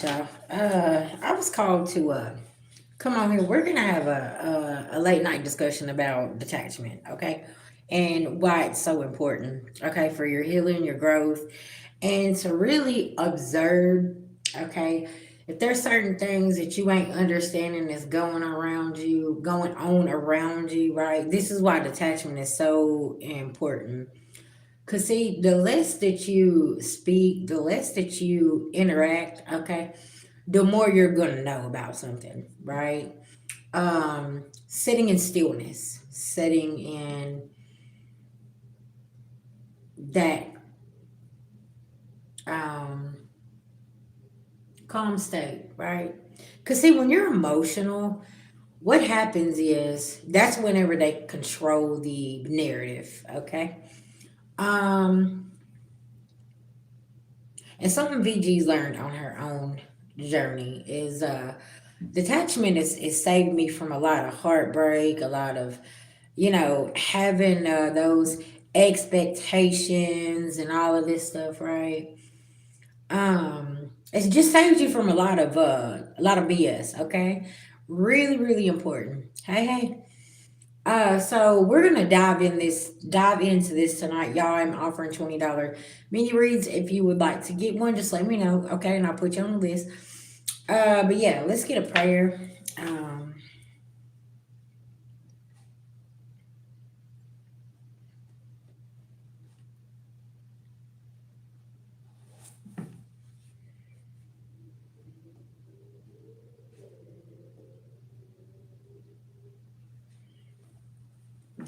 Y'all. I was called to come on here. We're gonna have a late night discussion about detachment, okay, and why it's so important, okay, for your healing, your growth, and to really observe, okay. If there's certain things that you ain't understanding that's going on around you, right? This is why detachment is so important. Cause see, the less that you speak, the less that you interact, okay, the more you're gonna know about something, right? Sitting in stillness, sitting in that um, calm state, right? Because see, when you're emotional, what happens is that's whenever they control the narrative, okay? Um, and something VG's learned on her own journey is detachment is saved me from a lot of heartbreak, a lot of having those expectations and all of this stuff, right? It just saves you from a lot of BS. Okay, really, really important. Hey, hey. So we're gonna dive into this tonight, y'all. I'm offering $20 mini reads. If you would like to get one, just let me know, okay, and I'll put you on the list. But yeah, let's get a prayer. Um,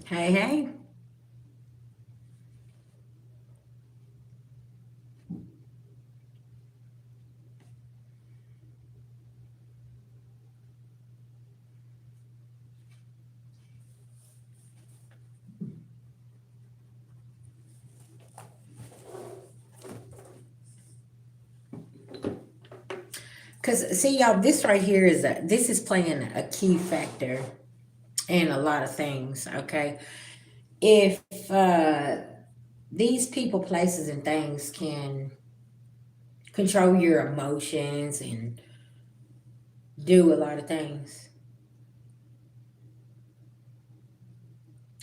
hey, hey. Cause see, y'all, this is playing a key factor in a lot of things. Okay, if these people, places, and things can control your emotions and do a lot of things,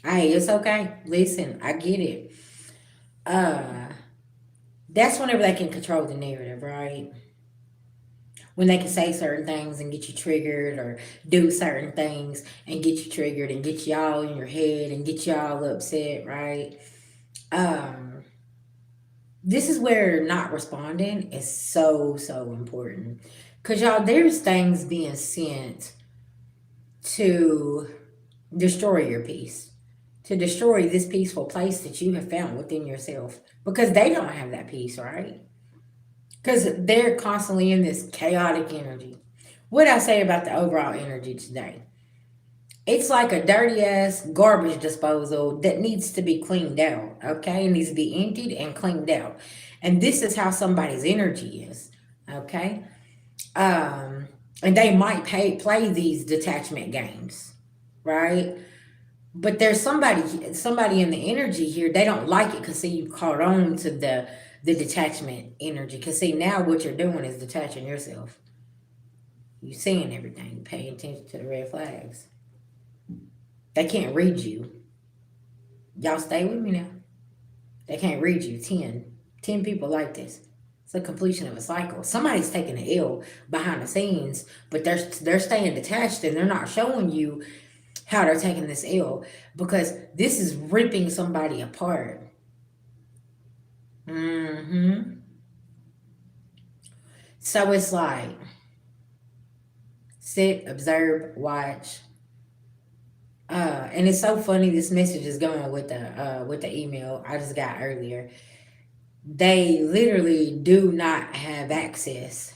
hey, it's okay. Listen, I get it. Uh, that's whenever they can control the narrative, right? When they can say certain things and get you triggered, or do certain things and get you triggered and get you all in your head and get you all upset, right? Um, this is where not responding is so important. Cause y'all, there's things being sent to destroy your peace, to destroy this peaceful place that you have found within yourself, because they don't have that peace, right? Because they're constantly in this chaotic energy. What I say about the overall energy today, it's like a dirty ass garbage disposal that needs to be cleaned out, okay? It needs to be emptied and cleaned out. And this is how somebody's energy is, okay? Um, and they might play these detachment games, right? But there's somebody in the energy here. They don't like it because see, you caught on to the detachment energy. Because see, now what you're doing is detaching yourself. You seeing everything. You paying attention to the red flags. They can't read you. Y'all stay with me now. They can't read you. Ten people like this. It's a completion of a cycle. Somebody's taking the L behind the scenes, but they're staying detached and they're not showing you how they're taking this L, because this is ripping somebody apart. Hmm. So it's like sit, observe, watch. And it's so funny. This message is going with the email I just got earlier. They literally do not have access,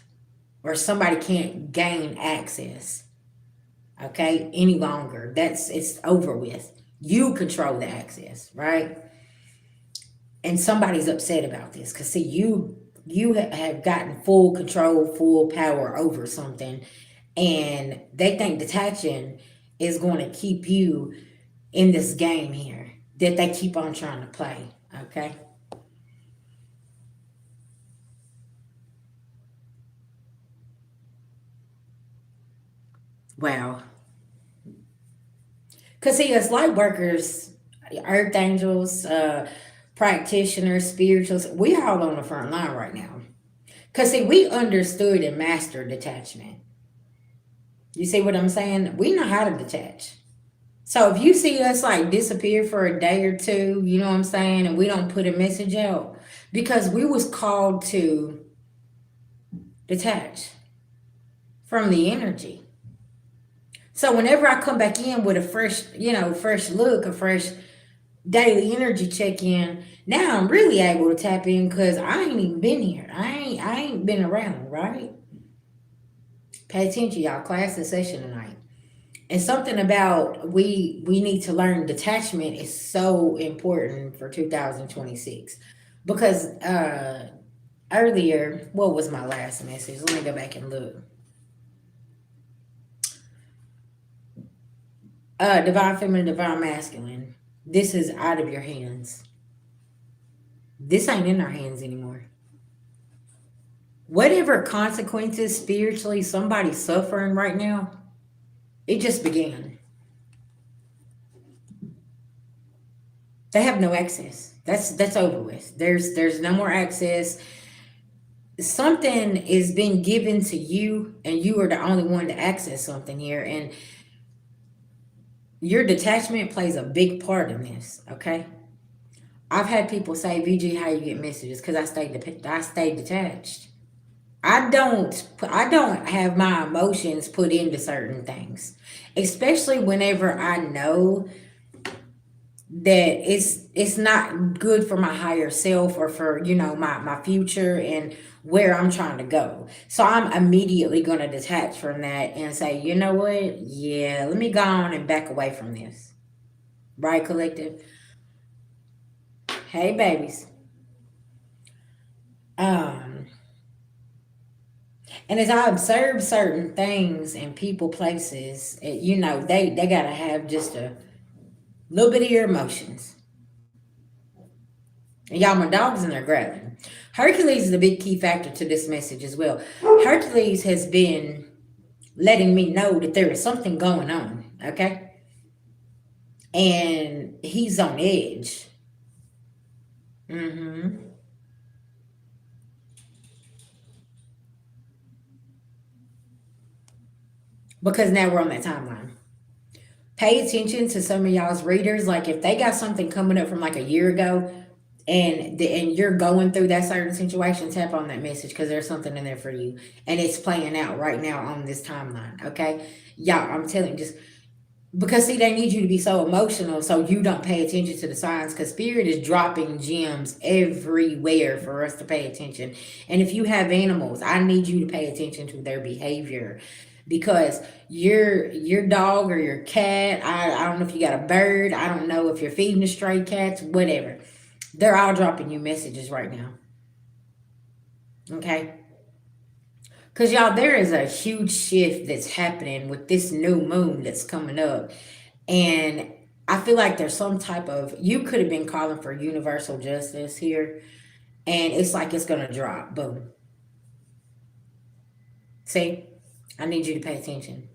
or somebody can't gain access. Okay, any longer. It's over with. You control the access, right? And somebody's upset about this because see, you have gotten full control, full power over something, and they think detaching is going to keep you in this game here that they keep on trying to play. Okay. Wow. Because see, as light workers, earth angels, practitioners, spirituals, we all on the front line right now. Because see, we understood and mastered detachment. You see what I'm saying? We know how to detach. So if you see us like disappear for a day or two, you know what I'm saying, and we don't put a message out, because we was called to detach from the energy. So whenever I come back in with a fresh, fresh look, a fresh daily energy check in, now I'm really able to tap in because I ain't even been here. I ain't been around, right? Pay attention, y'all. Class in session tonight. And something about we need to learn detachment is so important for 2026 because earlier, what was my last message? Let me go back and look. Divine feminine, divine masculine. This is out of your hands. This ain't in our hands anymore. Whatever consequences spiritually somebody's suffering right now, it just began. They have no access. That's over with. There's no more access. Something is being given to you, and you are the only one to access something here, and your detachment plays a big part in this. Okay, I've had people say, "VG, how you get messages?" Because I stay detached. I don't have my emotions put into certain things, especially whenever I know that it's not good for my higher self or for my future and where I'm trying to go. So I'm immediately going to detach from that and say, you know what? Yeah, let me go on and back away from this. Right, collective? Hey, babies. Um, and as I observe certain things and people, places, they got to have just a little bit of your emotions. And y'all, my dog's in there growling. Hercules is a big key factor to this message as well. Hercules has been letting me know that there is something going on, okay? And he's on edge. hmm Because now we're on that timeline. Pay attention to some of y'all's readers. Like if they got something coming up from like a year ago, and you're going through that certain situation, tap on that message because there's something in there for you, and it's playing out right now on this timeline. Okay, y'all, I'm telling you, just because see, they need you to be so emotional so you don't pay attention to the signs because spirit is dropping gems everywhere for us to pay attention. And if you have animals, I need you to pay attention to their behavior because your dog or your cat, I don't know if you got a bird, I don't know if you're feeding the stray cats, whatever, they're all dropping you messages right now. Okay, because y'all, there is a huge shift that's happening with this new moon that's coming up. And I feel like there's some type of, you could have been calling for universal justice here, and it's like it's gonna drop. Boom. See, I need you to pay attention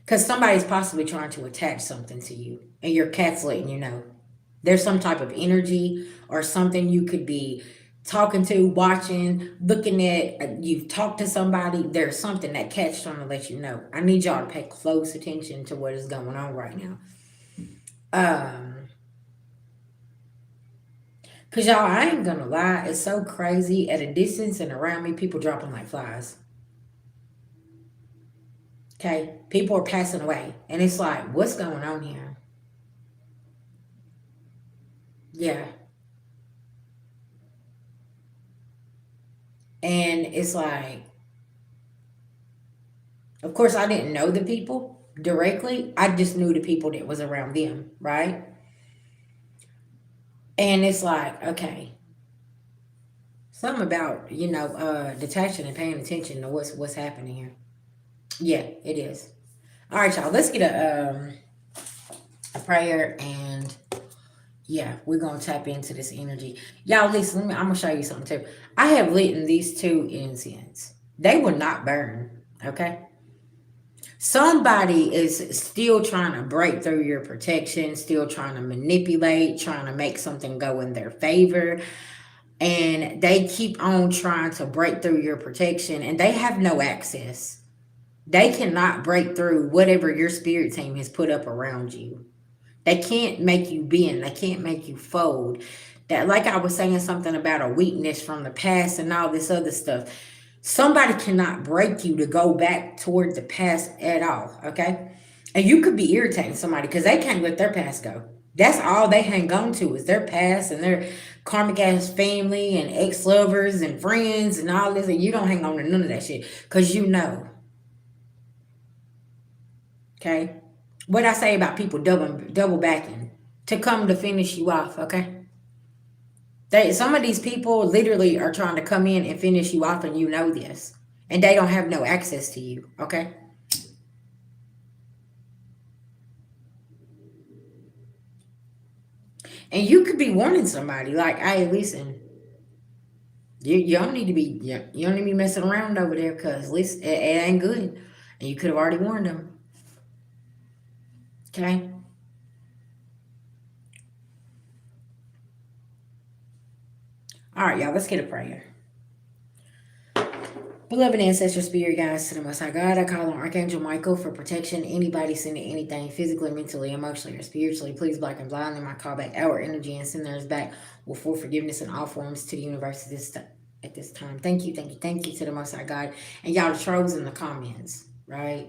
because somebody's possibly trying to attach something to you, and your cat's letting you know. There's some type of energy or something you could be talking to, watching, looking at. You've talked to somebody. There's something that cat's trying to let you know. I need y'all to pay close attention to what is going on right now. Um, Cause y'all, I ain't gonna lie, it's so crazy. At a distance and around me, people dropping like flies. Okay, people are passing away, and it's like, what's going on here? Yeah, and it's like, of course, I didn't know the people directly. I just knew the people that was around them, right? And it's like, okay, something about detaching and paying attention to what's happening here. Yeah, it is. All right, y'all. Let's get a prayer and yeah, we're gonna tap into this energy. Y'all listen, I'm gonna show you something too. I have lit in these two incense. They will not burn. Okay. Somebody is still trying to break through your protection, still trying to manipulate, trying to make something go in their favor. And they keep on trying to break through your protection and they have no access. They cannot break through whatever your spirit team has put up around you. They can't make you bend. They can't make you fold. That, like I was saying, something about a weakness from the past and all this other stuff. Somebody cannot break you to go back toward the past at all. Okay, and you could be irritating somebody because they can't let their past go. That's all they hang on to is their past and their karmic ass family and ex lovers and friends and all this. And you don't hang on to none of that shit because you know. Okay, what I say about people double backing to come to finish you off. Okay, some of these people literally are trying to come in and finish you off, and you know this, and they don't have no access to you. Okay, and you could be warning somebody like, "Hey, listen, you don't need to be you don't need to be messing around over there because listen, it ain't good," and you could have already warned them. Okay. All right, y'all. Let's get a prayer. Beloved ancestor spirit guides to the Most High God, I call on Archangel Michael for protection. Anybody sending anything physically, mentally, emotionally, or spiritually, please block and blind them. I call back our energy and send theirs back with full forgiveness in all forms to the universe at this time. Thank you, thank you, thank you to the Most High God. And y'all, the trolls in the comments, right?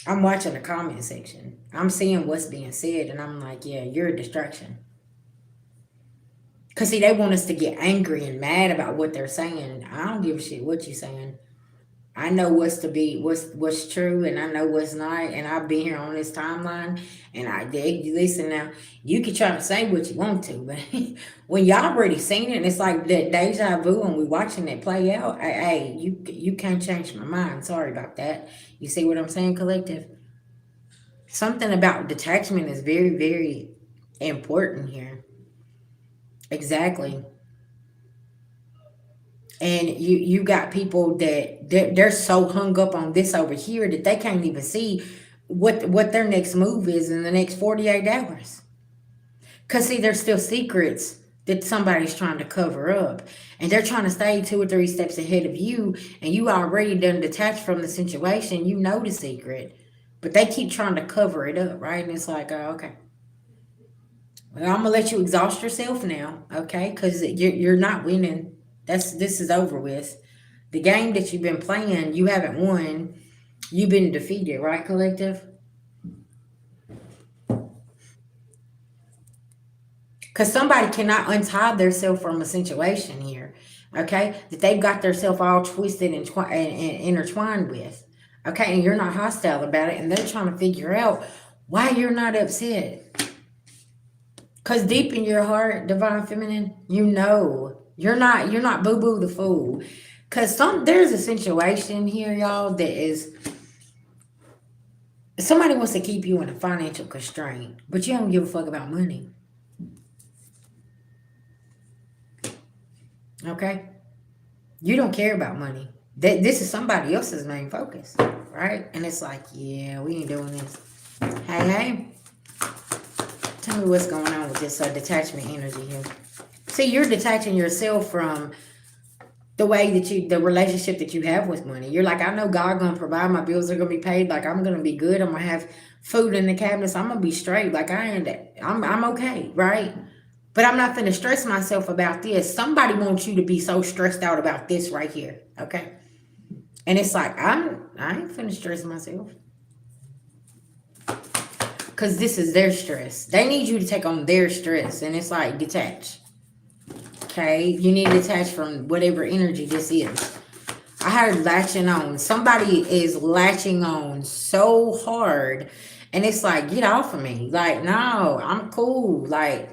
I'm watching the comment section. I'm seeing what's being said, and I'm like, yeah, you're a distraction. Because, see, they want us to get angry and mad about what they're saying. I don't give a shit what you're saying. I know what's true and I know what's not, and I've been here on this timeline and listen now, you can try to say what you want to, but when y'all already seen it and it's like that deja vu and we watching it play out, hey, you can't change my mind. Sorry about that. You see what I'm saying, collective? Something about detachment is very, very important here. Exactly. And you got people that they're so hung up on this over here that they can't even see what their next move is in the next 48 hours. Because see, there's still secrets that somebody's trying to cover up, and they're trying to stay 2 or 3 steps ahead of you, and you already done detached from the situation. You know the secret, but they keep trying to cover it up, right? And it's like, oh, okay, well, I'm gonna let you exhaust yourself now, okay? Because you're not winning. This is over with. The game that you've been playing, you haven't won. You've been defeated, right, collective? Because somebody cannot untie themselves from a situation here, okay? That they've got themselves all twisted and intertwined with, okay? And you're not hostile about it, and they're trying to figure out why you're not upset. Because deep in your heart, divine feminine, you know you're not boo boo the fool. Because there's a situation here, y'all, that is somebody wants to keep you in a financial constraint, but you don't give a fuck about money. Okay? You don't care about money. This is somebody else's main focus, right? And it's like, yeah, we ain't doing this. Hey, hey, tell me what's going on with this detachment energy here. See, you're detaching yourself from the relationship that you have with money. You're like, I know God gonna provide, my bills are gonna be paid, like I'm gonna be good, I'm gonna have food in the cabinets, I'm gonna be straight, like I'm okay, right? But I'm not gonna stress myself about this. Somebody wants you to be so stressed out about this right here, okay? And it's like, I ain't finna stress myself. Cause this is their stress. They need you to take on their stress. And it's like, detach. Okay, you need to detach from whatever energy this is. I heard latching on. Somebody is latching on so hard, and it's like, get off of me. Like, no, I'm cool. Like,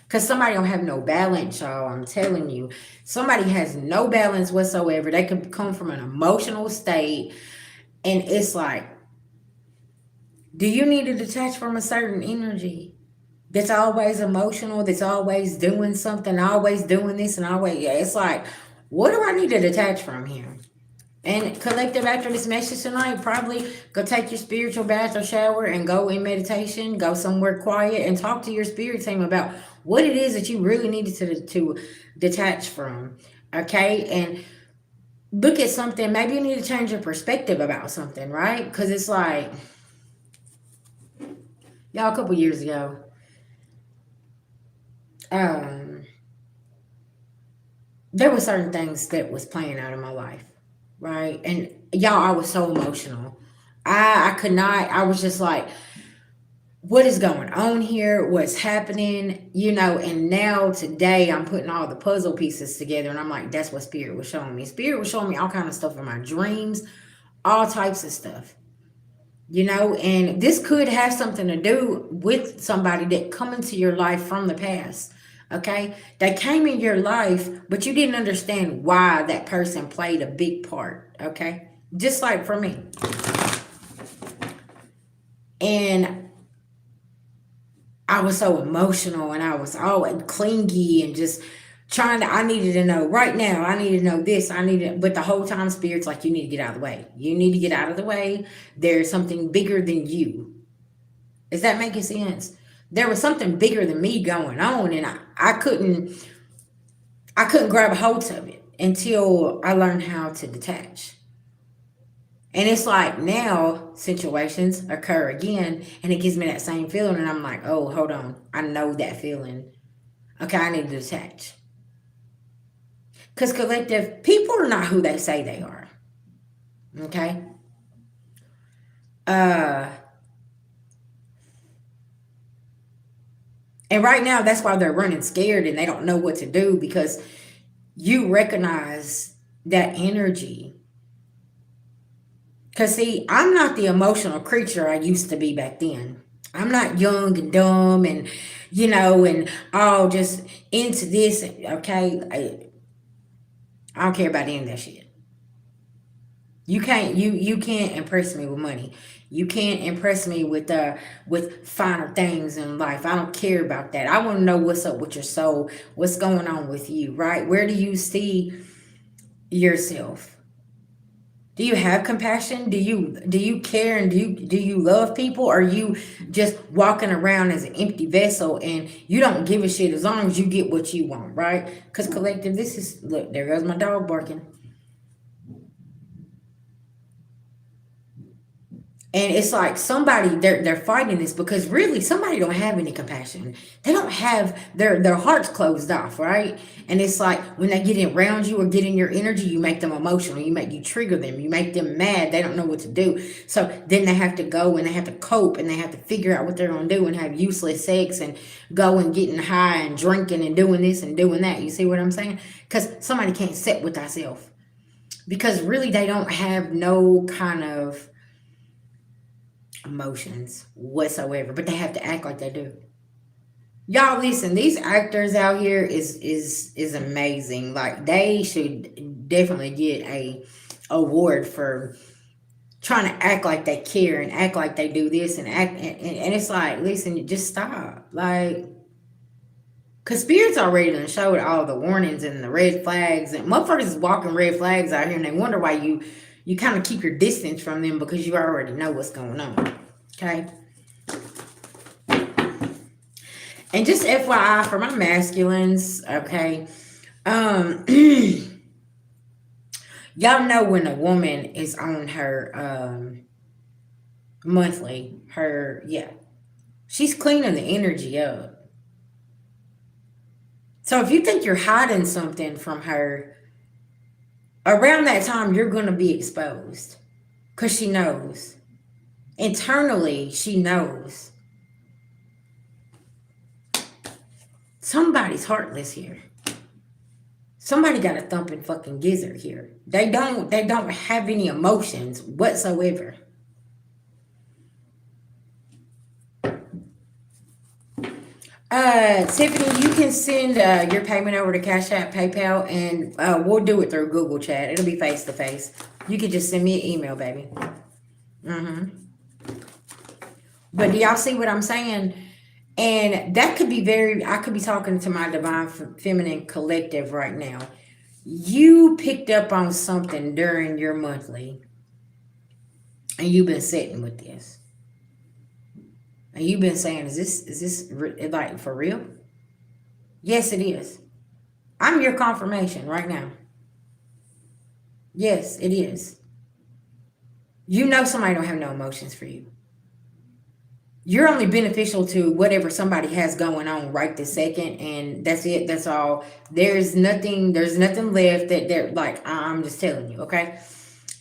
because somebody don't have no balance, y'all. I'm telling you, somebody has no balance whatsoever. They could come from an emotional state, and it's like, do you need to detach from a certain energy? That's always emotional, that's always doing something, always doing this, and always, yeah, it's like, what do I need to detach from here? And collective, after this message tonight, probably go take your spiritual bath or shower and go in meditation, go somewhere quiet and talk to your spirit team about what it is that you really needed to detach from. Okay? And look at something. Maybe you need to change your perspective about something, right? Because it's like, y'all, a couple years ago, um, there were certain things that was playing out in my life, right? And y'all, I was so emotional. I could not. I was just like, what is going on here? What's happening? You know. And now today, I'm putting all the puzzle pieces together, and I'm like, that's what Spirit was showing me. Spirit was showing me all kind of stuff in my dreams, all types of stuff. You know, and this could have something to do with somebody that come into your life from the past. Okay, they came in your life, but you didn't understand why that person played a big part. Okay, just like for me, and I was so emotional, and I was all clingy, and just trying to. I needed to know right now. I needed to know this. I needed, but the whole time, Spirit's like, you need to get out of the way. You need to get out of the way. There's something bigger than you. Is that making sense? There was something bigger than me going on, and I couldn't grab a hold of it until I learned how to detach. And it's like now situations occur again, and it gives me that same feeling, and I'm like, oh, hold on, I know that feeling. Okay, I need to detach. Because collective, people are not who they say they are. Okay. Uh, and right now, that's why they're running scared and they don't know what to do because you recognize that energy. Because, see, I'm not the emotional creature I used to be back then. I'm not young and dumb and, and all just into this. Okay. I don't care about any of that shit. You can't impress me with money. You can't impress me with finer things in life. I don't care about that. I want to know what's up with your soul. What's going on with you, right? Where do you see yourself? Do you have compassion? Do you care and do you love people? Or are you just walking around as an empty vessel and you don't give a shit as long as you get what you want, right? Because collective, this is look, there goes my dog barking. And it's like somebody they're fighting this because really somebody don't have any compassion. They don't have their hearts closed off, right? And it's like when they get around you or get in your energy, you make them emotional. You trigger them. You make them mad. They don't know what to do. So then they have to go and they have to cope and they have to figure out what they're gonna do and have useless sex and go and getting high and drinking and doing this and doing that. You see what I'm saying? Because somebody can't sit with themselves because really they don't have no kind of emotions whatsoever, but they have to act like they do. Y'all listen, these actors out here is amazing. Like they should definitely get a award for trying to act like they care and act like they do this and act and it's like, listen, just stop. Like, cause spirits already done showed all the warnings and the red flags and motherfuckers is walking red flags out here and they wonder why you kind of keep your distance from them because you already know what's going on. Okay. And just FYI for my masculines, okay. Y'all know when a woman is on her monthly, her yeah, she's cleaning the energy up. So if you think you're hiding something from her, around that time you're gonna be exposed. Cause she knows. Internally, she knows. Somebody's heartless here. Somebody got a thumping fucking gizzard here. They don't have any emotions whatsoever. Tiffany, you can send your payment over to Cash App, PayPal, and we'll do it through Google Chat. It'll be face to face. You can just send me an email, baby. Mm-hmm. But do y'all see what I'm saying? And that could be I could be talking to my divine feminine collective right now. You picked up on something during your monthly, and you've been sitting with this, and you've been saying, "Is this like for real?" Yes, it is. I'm your confirmation right now. Yes, it is. You know somebody don't have no emotions for you. You're only beneficial to whatever somebody has going on right this second, and that's it. That's all. There's nothing left that they're like, I'm just telling you, okay?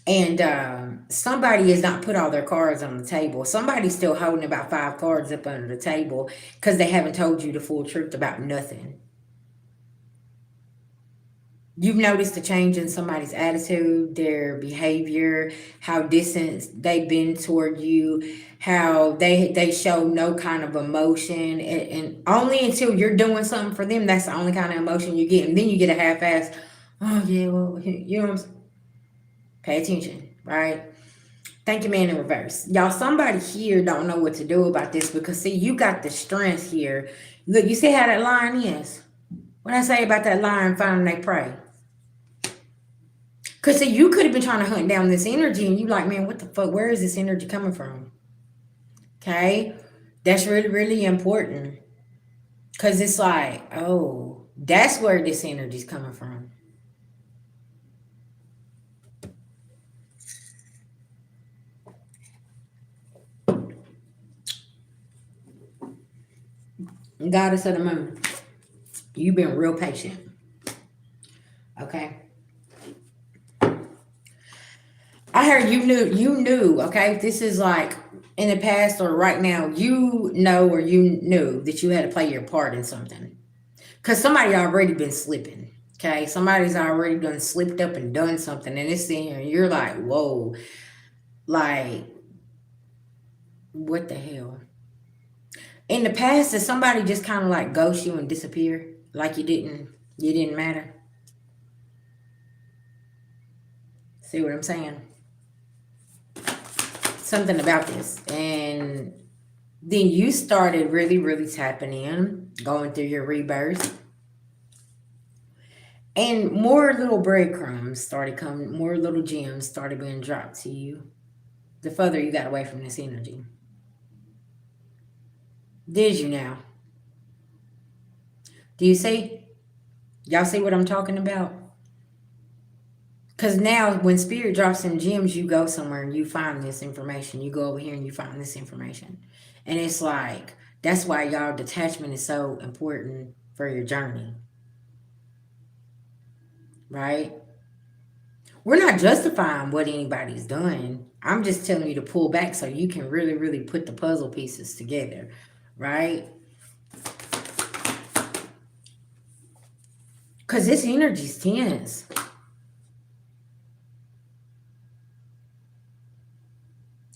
And somebody has not put all their cards on the table. Somebody's still holding about 5 cards up under the table because they haven't told you the full truth about nothing. You've noticed a change in somebody's attitude, their behavior, how distant they've been toward you, how they show no kind of emotion, and only until you're doing something for them, that's the only kind of emotion you get. And then you get a half-ass, oh yeah, well, you know what I'm saying? Pay attention, right? Thank you, man, in reverse. Y'all, somebody here don't know what to do about this because, see, you got the strength here. Look, you see how that line is? What I say about that line, finding they pray. Because, see, you could have been trying to hunt down this energy and you like, man, what the fuck? Where is this energy coming from? Okay? That's really, really important. Because it's like, oh, that's where this energy's coming from. Goddess of the moon, you've been real patient. Okay? I heard you knew, okay? This is like in the past or right now, you know or you knew that you had to play your part in something. Because somebody already been slipping. Okay. Somebody's already done slipped up and done something. And it's in here and you're like, whoa, like, what the hell? In the past, did somebody just kind of like ghost you and disappear? Like you didn't matter? See what I'm saying? Something about this. And then you started really, really tapping in, going through your rebirth. And more little breadcrumbs started coming, more little gems started being dropped to you the further you got away from this energy. Did you now? Do you see? Y'all see what I'm talking about? Because now, when spirit drops in gems, you go somewhere and you find this information. You go over here and you find this information. And it's like, that's why y'all detachment is so important for your journey, right? We're not justifying what anybody's done. I'm just telling you to pull back so you can really, really put the puzzle pieces together, right? Because this energy's tense.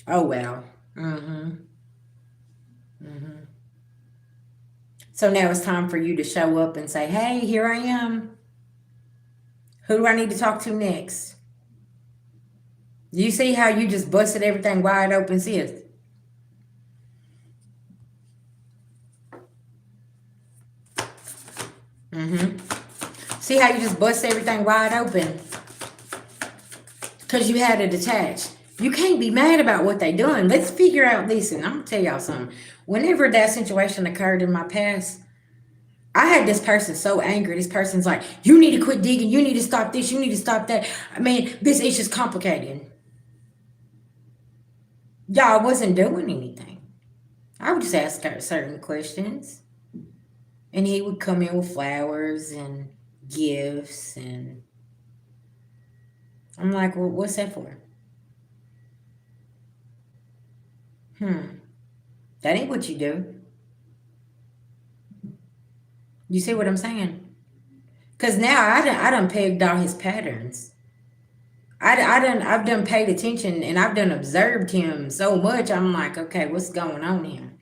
Oh, well. Mm-hmm. Mm-hmm. So now it's time for you to show up and say, hey, here I am. Who do I need to talk to next? You see how you just busted everything wide open, sis? Mm-hmm. See how you just bust everything wide open? Because you had to detach. You can't be mad about what they doing. Let's figure out this. And I'm going to tell y'all something. Whenever that situation occurred in my past, I had this person so angry. This person's like, you need to quit digging. You need to stop this. You need to stop that. I mean, this is just complicated. Y'all wasn't doing anything. I would just ask her certain questions. And he would come in with flowers and gifts. And I'm like, well, what's that for? Hmm. That ain't what you do. You see what I'm saying? Because now I done pegged all his patterns. I've done paid attention and I've done observed him so much. I'm like, okay, what's going on here?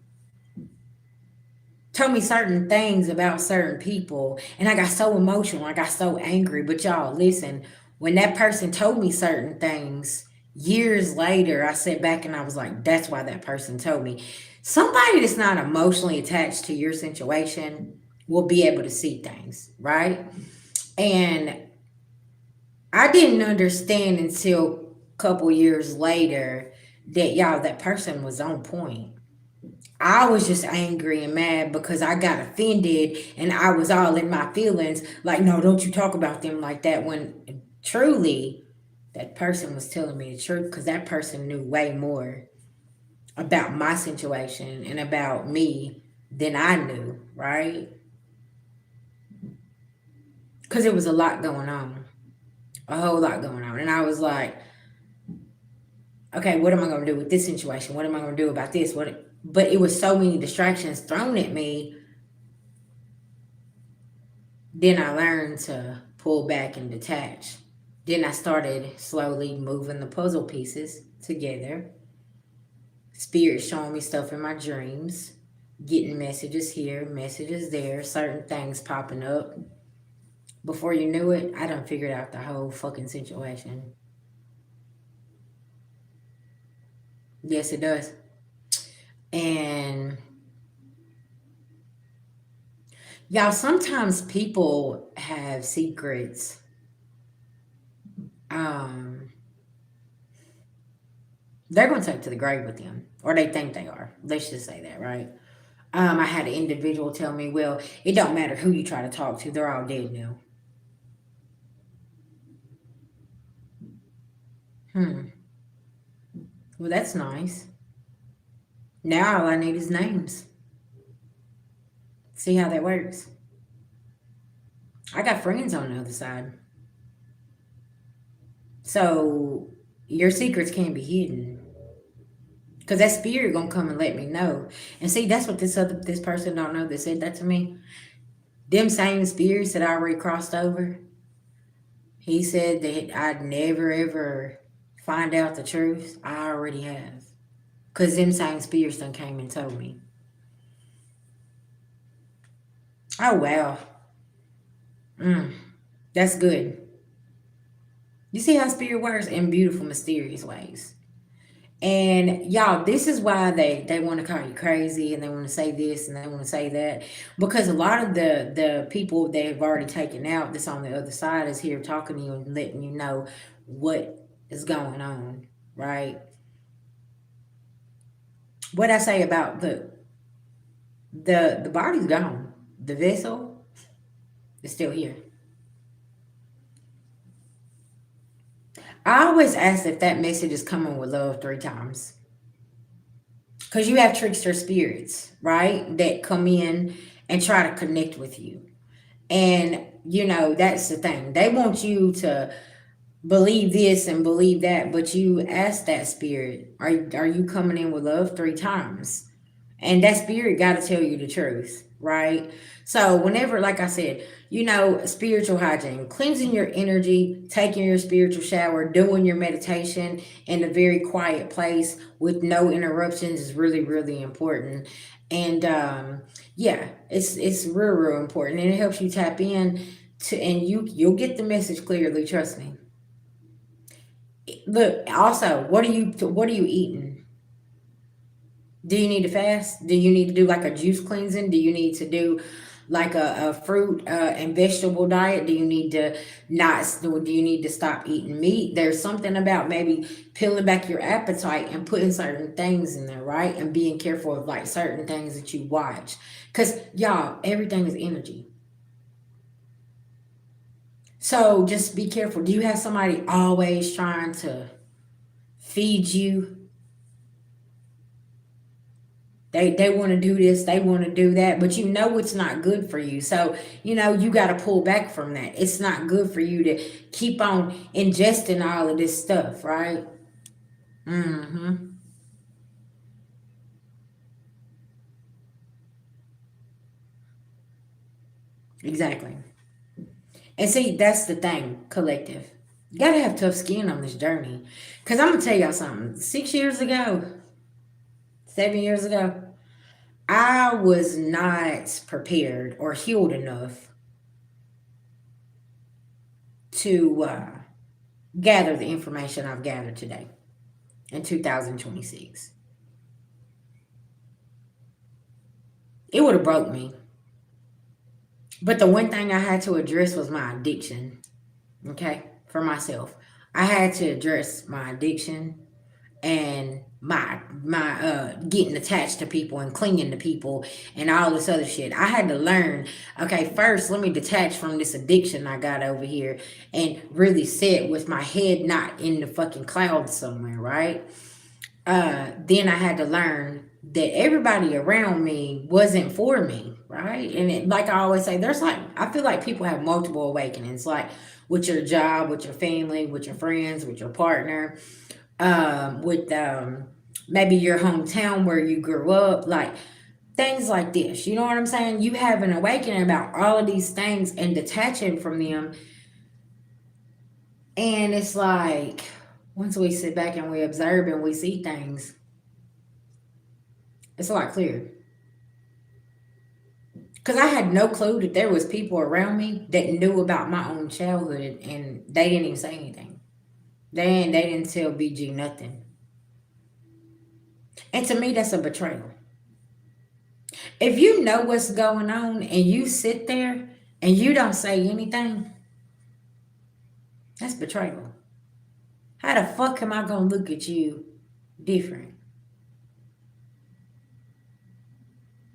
Told me certain things about certain people, and I got so emotional. I got so angry. But y'all, listen, when that person told me certain things years later, I sat back and I was like, that's why that person told me. Somebody that's not emotionally attached to your situation will be able to see things, right? And I didn't understand until a couple years later that y'all, that person was on point. I was just angry and mad because I got offended and I was all in my feelings. Like, no, don't you talk about them like that. When truly, that person was telling me the truth because that person knew way more about my situation and about me than I knew, right? Because it was a lot going on, a whole lot going on. And I was like, okay, what am I going to do with this situation? What am I going to do about this? But it was so many distractions thrown at me. Then I learned to pull back and detach. Then I started slowly moving the puzzle pieces together. Spirit showing me stuff in my dreams, getting messages here, messages there, certain things popping up. Before you knew it, I done figured out the whole fucking situation. Yes, it does. And y'all, sometimes people have secrets. Um, they're going to take to the grave with them, or they think they are. Let's just say that, right? I had an individual tell me, well, it don't matter who you try to talk to, they're all dead now. Hmm. Well, that's nice. Now all I need is names. See how that works. I got friends on the other side. So your secrets can't be hidden. Cause that spirit gonna come and let me know. And see, that's what this person don't know that said that to me. Them same spirits that I already crossed over. He said that I'd never ever find out the truth. I already have. Cause them same spirits done came and told me. Oh wow. Mm, that's good. You see how spirit works in beautiful, mysterious ways. And y'all, this is why they want to call you crazy and they want to say this and they want to say that because a lot of the people they've already taken out that's on the other side is here talking to you and letting you know what is going on, right? What I say about the body's gone, the vessel is still here. I always ask if that message is coming with love 3 times. Because you have trickster spirits, right? That come in and try to connect with you. And, that's the thing. They want you to believe this and believe that, but you ask that spirit, are you coming in with love 3 times? And that spirit got to tell you the truth, right? So whenever, like I said, spiritual hygiene, cleansing your energy, taking your spiritual shower, doing your meditation in a very quiet place with no interruptions is really really important. And yeah, it's real important, and it helps you tap in to, and you'll get the message clearly. Trust me. Look, also, what are you eating? Do you need to fast? Do you need to do like a juice cleansing? Do you need to do like a fruit and vegetable diet? Do you need to not? Do you need to stop eating meat? There's something about maybe peeling back your appetite and putting certain things in there, right? And being careful of like certain things that you watch, because y'all, everything is energy. So just be careful. Do you have somebody always trying to feed you? They want to do this, they want to do that, but it's not good for you. So, you got to pull back from that. It's not good for you to keep on ingesting all of this stuff, right? Mm-hmm. Exactly. And see, that's the thing, collective. You got to have tough skin on this journey. Because I'm going to tell y'all something. 6 years ago, 7 years ago, I was not prepared or healed enough to gather the information I've gathered today in 2026. It would have broke me. But the one thing I had to address was my addiction. Okay. for myself. I had to address my addiction and my getting attached to people and clinging to people and all this other shit. I had to learn, okay, first let me detach from this addiction I got over here and really sit with my head not in the fucking clouds somewhere, right? Then I had to learn that everybody around me wasn't for me, right? And like I always say, there's like, I feel like people have multiple awakenings, like with your job, with your family, with your friends, with your partner, with maybe your hometown where you grew up, like things like this. You know what I'm saying? You have an awakening about all of these things and detaching from them. And it's like, once we sit back and we observe and we see things, it's a lot clearer. Because I had no clue that there was people around me that knew about my own childhood and they didn't even say anything. They didn't tell BG nothing. And to me, that's a betrayal. If you know what's going on and you sit there and you don't say anything, that's betrayal. How the fuck am I gonna look at you different?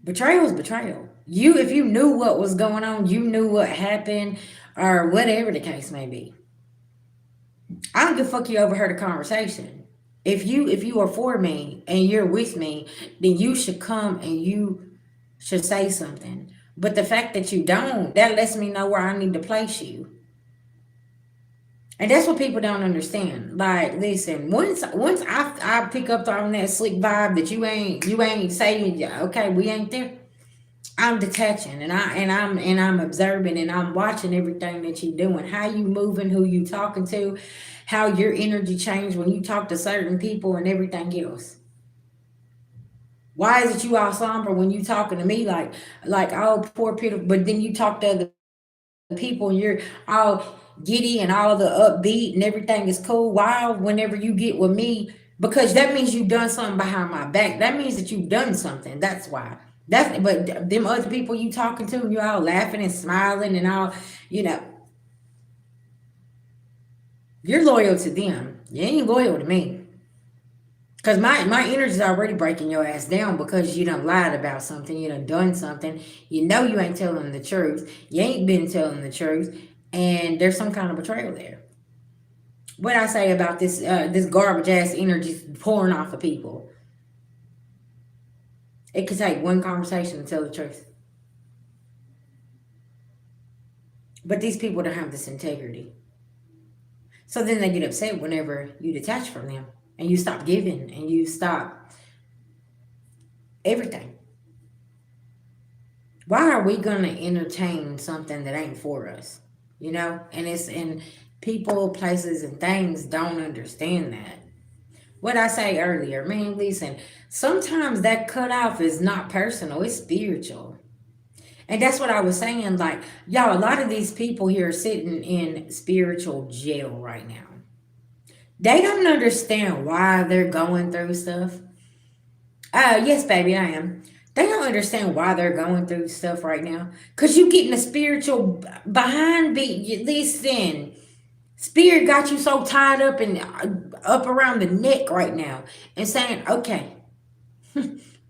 Betrayal is betrayal. You, if you knew what was going on, you knew what happened, or whatever the case may be. I don't give a fuck you overheard a conversation. If you are for me and you're with me, then you should come and you should say something. But the fact that you don't, that lets me know where I need to place you. And that's what people don't understand. Like, listen, once I pick up on that slick vibe that you ain't saying, yeah, okay, we ain't there. I'm detaching and I'm observing and I'm watching everything that you're doing, how you moving, who you talking to, how your energy changed when you talk to certain people and everything else. Why is it you all somber when you talking to me like oh poor Peter, but then you talk to other people and you're all giddy and all the upbeat and everything is cool. Why whenever you get with me, because that means you've done something behind my back. That means that you've done something. That's why. That's but them other people you talking to, you all laughing and smiling and all, you know, you're loyal to them. You ain't loyal to me. Cause my energy is already breaking your ass down because you done lied about something, you done something. You know you ain't telling the truth. You ain't been telling the truth, and there's some kind of betrayal there. What I say about this garbage ass energy pouring off of people, it could take one conversation to tell the truth. But these people don't have this integrity, so then they get upset whenever you detach from them and you stop giving and you stop everything. Why are we gonna entertain something that ain't for us? You know, and it's and people, places, and things don't understand that. What I say earlier, man, listen, sometimes that cutoff is not personal, it's spiritual. And that's what I was saying. Like, y'all, a lot of these people here are sitting in spiritual jail right now. They don't understand why they're going through stuff. Yes, baby, I am. They don't understand why they're going through stuff right now. Cause you getting a spiritual behind beat. Listen, spirit got you so tied up and up around the neck right now, and saying, "Okay,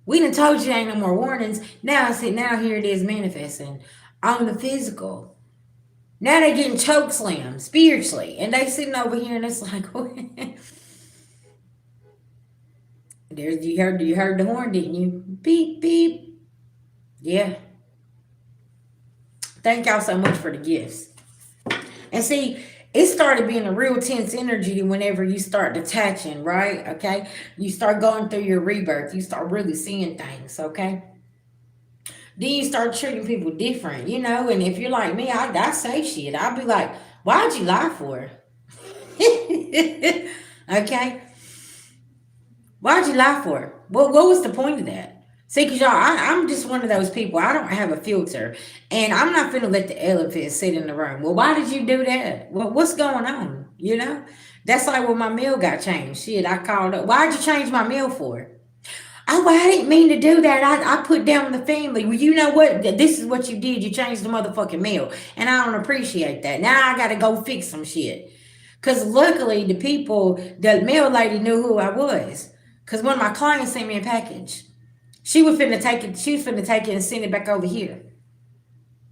we done told you ain't no more warnings. Now I see. Now here it is manifesting on the physical. Now they getting choke slammed spiritually, and they sitting over here, and it's like, there's you heard the horn, didn't you? Beep beep. Yeah. Thank y'all so much for the gifts. And see, it started being a real tense energy whenever you start detaching, right? Okay. You start going through your rebirth. You start really seeing things, okay? Then you start treating people different, you know? And if you're like me, I say shit. I'll be like, why'd you lie for? Okay. Why'd you lie for? What was the point of that? See, because y'all, I'm just one of those people. I don't have a filter. And I'm not finna let the elephant sit in the room. Well, why did you do that? Well, what's going on? You know? That's like when my meal got changed. Shit, I called up. Why'd you change my meal for? Oh, well, I didn't mean to do that. I put down the family. Well, you know what? This is what you did. You changed the motherfucking meal. And I don't appreciate that. Now I got to go fix some shit. Cause luckily the mail lady knew who I was. Cause one of my clients sent me a package. She was finna take it and send it back over here.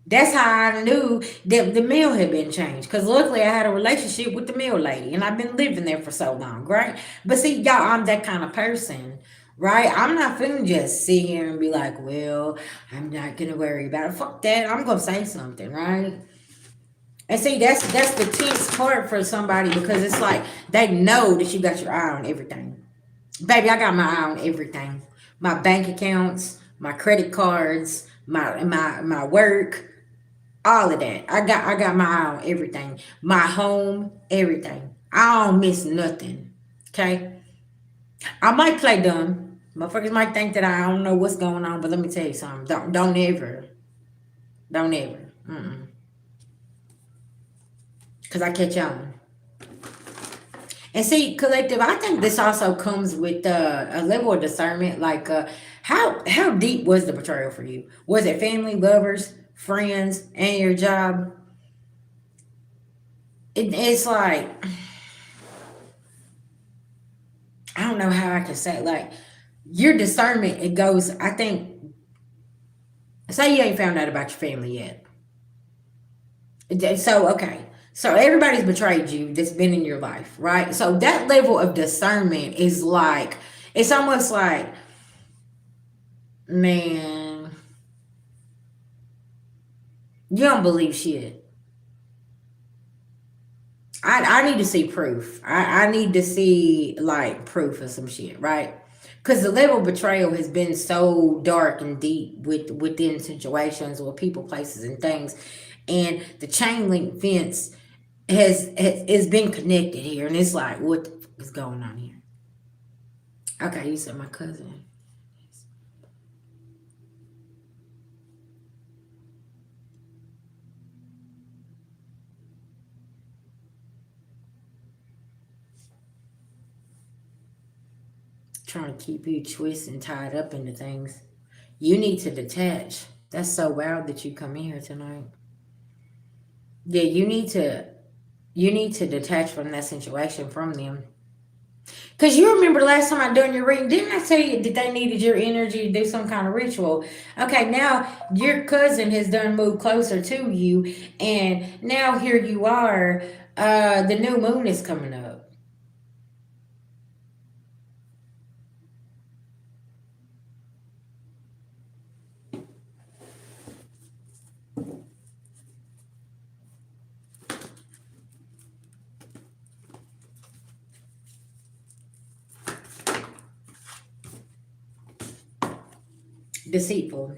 That's how I knew that the meal had been changed. Cause luckily I had a relationship with the meal lady and I've been living there for so long, right? But see, y'all, I'm that kind of person, right? I'm not finna just sit here and be like, well, I'm not gonna worry about it. Fuck that. I'm gonna say something, right? And see, that's the tense part for somebody because it's like they know that you got your eye on everything. Baby, I got my eye on everything. My bank accounts, my credit cards, my work, all of that. I got my eye on everything. My home, everything. I don't miss nothing. Okay? I might play dumb. Motherfuckers might think that I don't know what's going on, but let me tell you something. Don't ever. Don't ever. Mm-mm. Cause I catch on. And see, collective, I think this also comes with a level of discernment. Like, how deep was the betrayal for you? Was it family, lovers, friends, and your job? It's like I don't know how I can say it. Like your discernment. It goes. I think. Say you ain't found out about your family yet. So okay. So everybody's betrayed you that's been in your life, right? So that level of discernment is like it's almost like man, you don't believe shit. I need to see proof. I need to see like proof of some shit, right? Because the level of betrayal has been so dark and deep within situations with people, places, and things, and the chain link fence has been connected here, and it's like what the fuck is going on here? Okay, you said my cousin. Trying to keep you twisted and tied up into things. You need to detach. That's so wild that you come in here tonight. Yeah, you need to detach from that situation from them. Cause you remember the last time I done your reading, didn't I tell you that they needed your energy to do some kind of ritual? Okay, now your cousin has done moved closer to you, and now here you are. The new moon is coming up. Deceitful,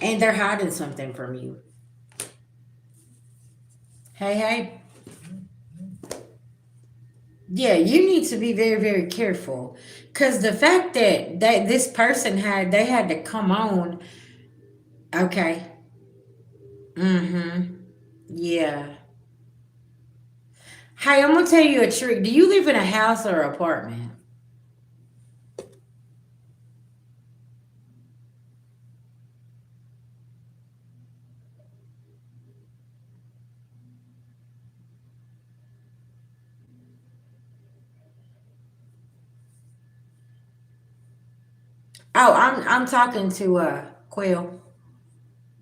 and they're hiding something from you. Hey, hey. Yeah, you need to be very, very careful. Cause the fact that this person they had to come on. Okay. Mm-hmm. Yeah. Hey, I'm gonna tell you a trick. Do you live in a house or apartment? Oh, I'm talking to Quill.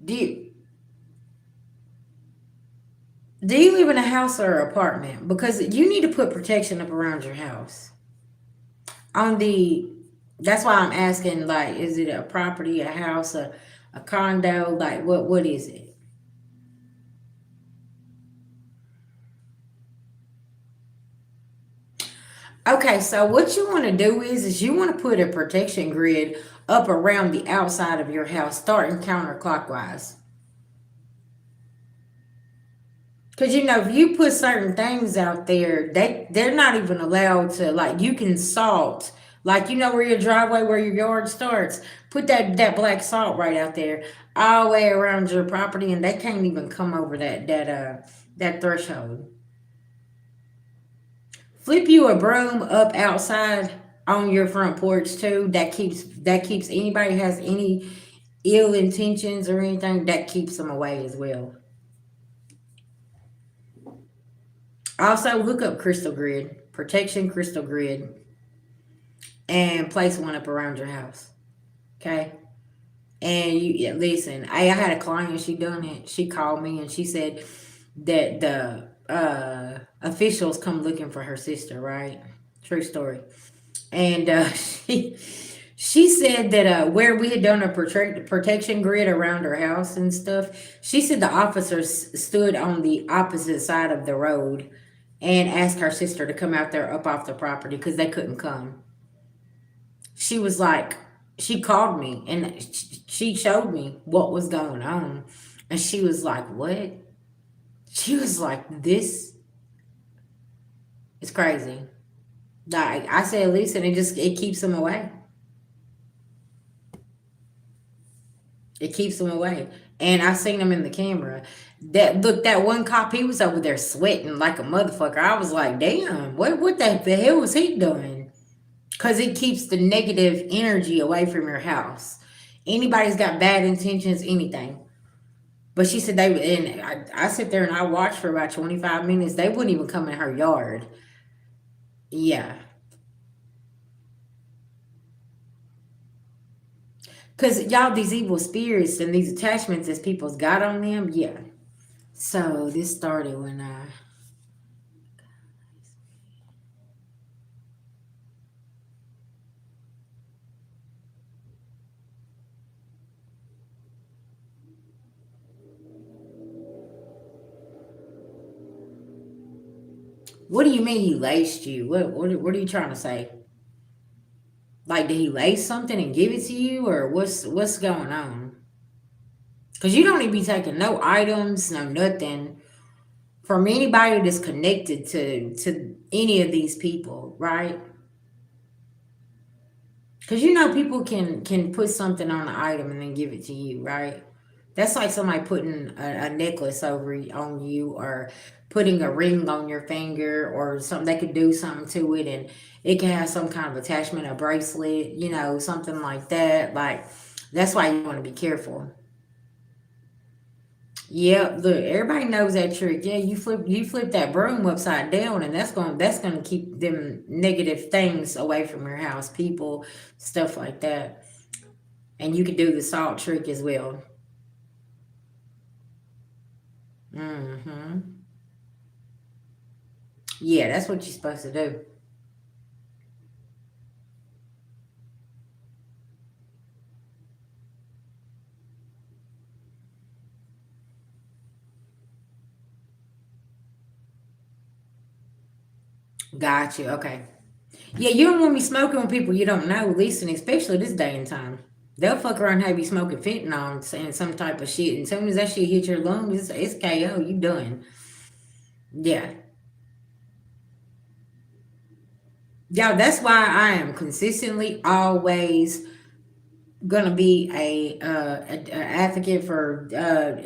Do you do you live in a house or apartment? Because you need to put protection up around your house. On the That's why I'm asking. Like, is it a property, a house, a condo? Like, what is it? Okay, so what you want to do is you want to put a protection grid up around the outside of your house, starting counterclockwise. Because if you put certain things out there, they're not even allowed to like you can salt. Like where your driveway, where your yard starts, put that black salt right out there, all the way around your property, and they can't even come over that threshold. Flip you a broom up outside on your front porch too. That keeps anybody who has any ill intentions or anything that keeps them away as well. Also, look up crystal grid, protection crystal grid, and place one up around your house. Okay. And you, yeah, listen, I had a client, she done it. She called me and she said that the officials come looking for her sister, right? True story. And she said that where we had done a protection grid around her house and stuff, she said the officers stood on the opposite side of the road and asked her sister to come out there up off the property because they couldn't come. She was like, she called me and she showed me what was going on. And she was like, what? She was like, this is crazy. Like I said, listen, it keeps them away. It keeps them away. And I seen them in the camera. That look, that one cop, he was over there sweating like a motherfucker. I was like, damn, what the hell was he doing? Because it keeps the negative energy away from your house. Anybody's got bad intentions, anything. But she said they, and I sit there and I watched for about 25 minutes. They wouldn't even come in her yard. Yeah. Because y'all, these evil spirits and these attachments that people's got on them, yeah. So this started when what do you mean he laced you? What are you trying to say? Like, did he lace something and give it to you, or what's going on? Because you don't need to be taking no items, no nothing from anybody that's connected to any of these people, right? Because you know people can put something on an item and then give it to you, right? That's like somebody putting a necklace on you, or putting a ring on your finger, or something. They could do something to it, and it can have some kind of attachment, a bracelet, something like that. Like that's why you want to be careful. Yeah, look, everybody knows that trick. Yeah, you flip that broom upside down, and that's gonna keep them negative things away from your house, people, stuff like that. And you can do the salt trick as well. Hmm. Yeah, that's what you're supposed to do. Got you. Okay. Yeah, you don't want me smoking with people you don't know, listen, especially this day and time. They'll fuck around and have you smoking fentanyl and some type of shit. And as soon as that shit hit your lungs, it's KO. You done. Yeah. Yeah, that's why I am consistently always gonna be a advocate for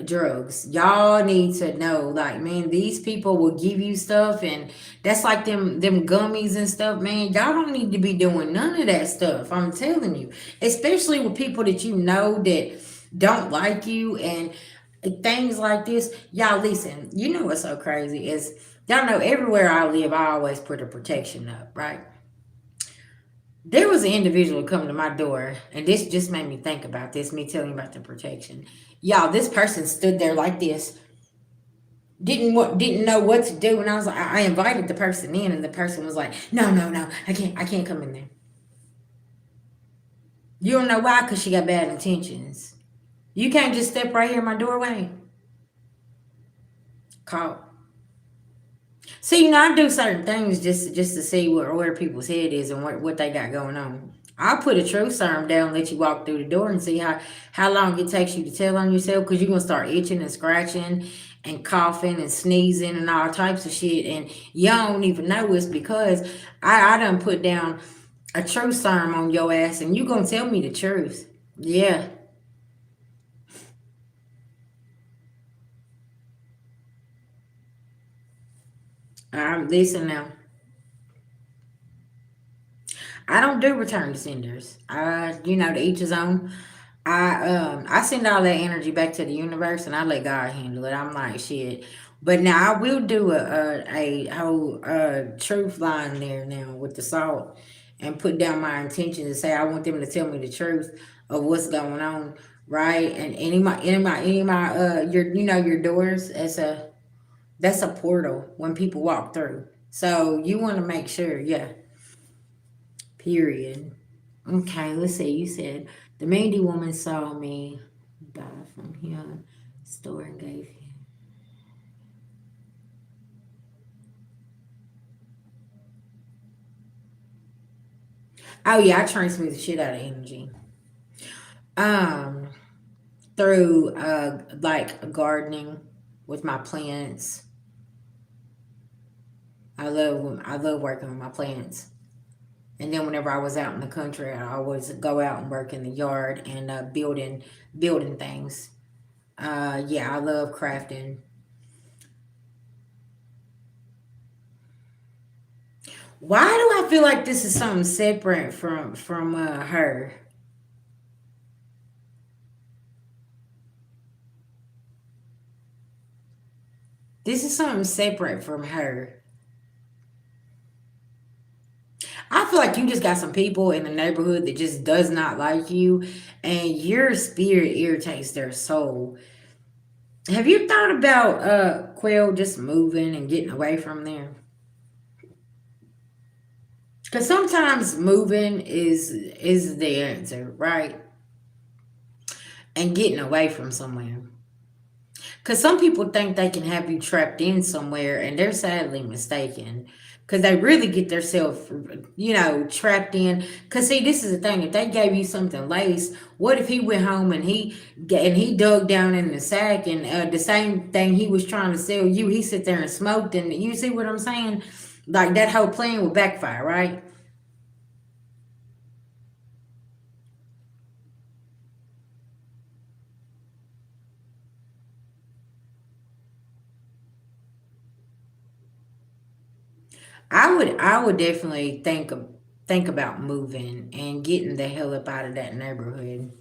drugs. Y'all need to know, like, man, these people will give you stuff, and that's like them gummies and stuff, man. Y'all don't need to be doing none of that stuff. I'm telling you, especially with people that you know that don't like you and things like this. Y'all, listen. You know what's so crazy is y'all know everywhere I live, I always put a protection up, right? There was an individual come to my door, and this just made me think about this. Me telling you about the protection, y'all. This person stood there like this, didn't know what to do, and I was like, I invited the person in, and the person was like, no, no, no, I can't come in there. You don't know why? Because she got bad intentions. You can't just step right here in my doorway. Call. See, I do certain things just to see where people's head is and what they got going on. I'll put a truth serum down, let you walk through the door, and see how long it takes you to tell on yourself, because you're gonna start itching and scratching and coughing and sneezing and all types of shit, and you don't even know it's because I done put down a truth serum on your ass, and you gonna tell me the truth. Yeah, I'm listen now. I don't do return to senders. To each his own. I send all that energy back to the universe, and I let God handle it. I'm like, shit. But now I will do a whole truth line there now with the salt, and put down my intention to say I want them to tell me the truth of what's going on, right? And any of my your your doors, that's a portal when people walk through. So you want to make sure, yeah. Period. Okay, let's see. You said the Mandy woman saw me buy from him, store and gave him. Oh yeah, I transmute the shit out of energy. Um, through like gardening with my plants. I love working with my plants. And then whenever I was out in the country, I always go out and work in the yard and building things. Yeah, I love crafting. Why do I feel like this is something separate from her? This is something separate from her. I feel like you just got some people in the neighborhood that just does not like you, and your spirit irritates their soul. Have you thought about Quail just moving and getting away from there? Because sometimes moving is the answer, right? And getting away from somewhere. Because some people think they can have you trapped in somewhere, and they're sadly mistaken. Because they really get themselves, trapped in. Because see, this is the thing: if they gave you something laced, what if he went home and he dug down in the sack, and the same thing he was trying to sell you, he sit there and smoked, and you see what I'm saying? Like that whole plan would backfire, right? I would definitely think about moving and getting the hell up out of that neighborhood.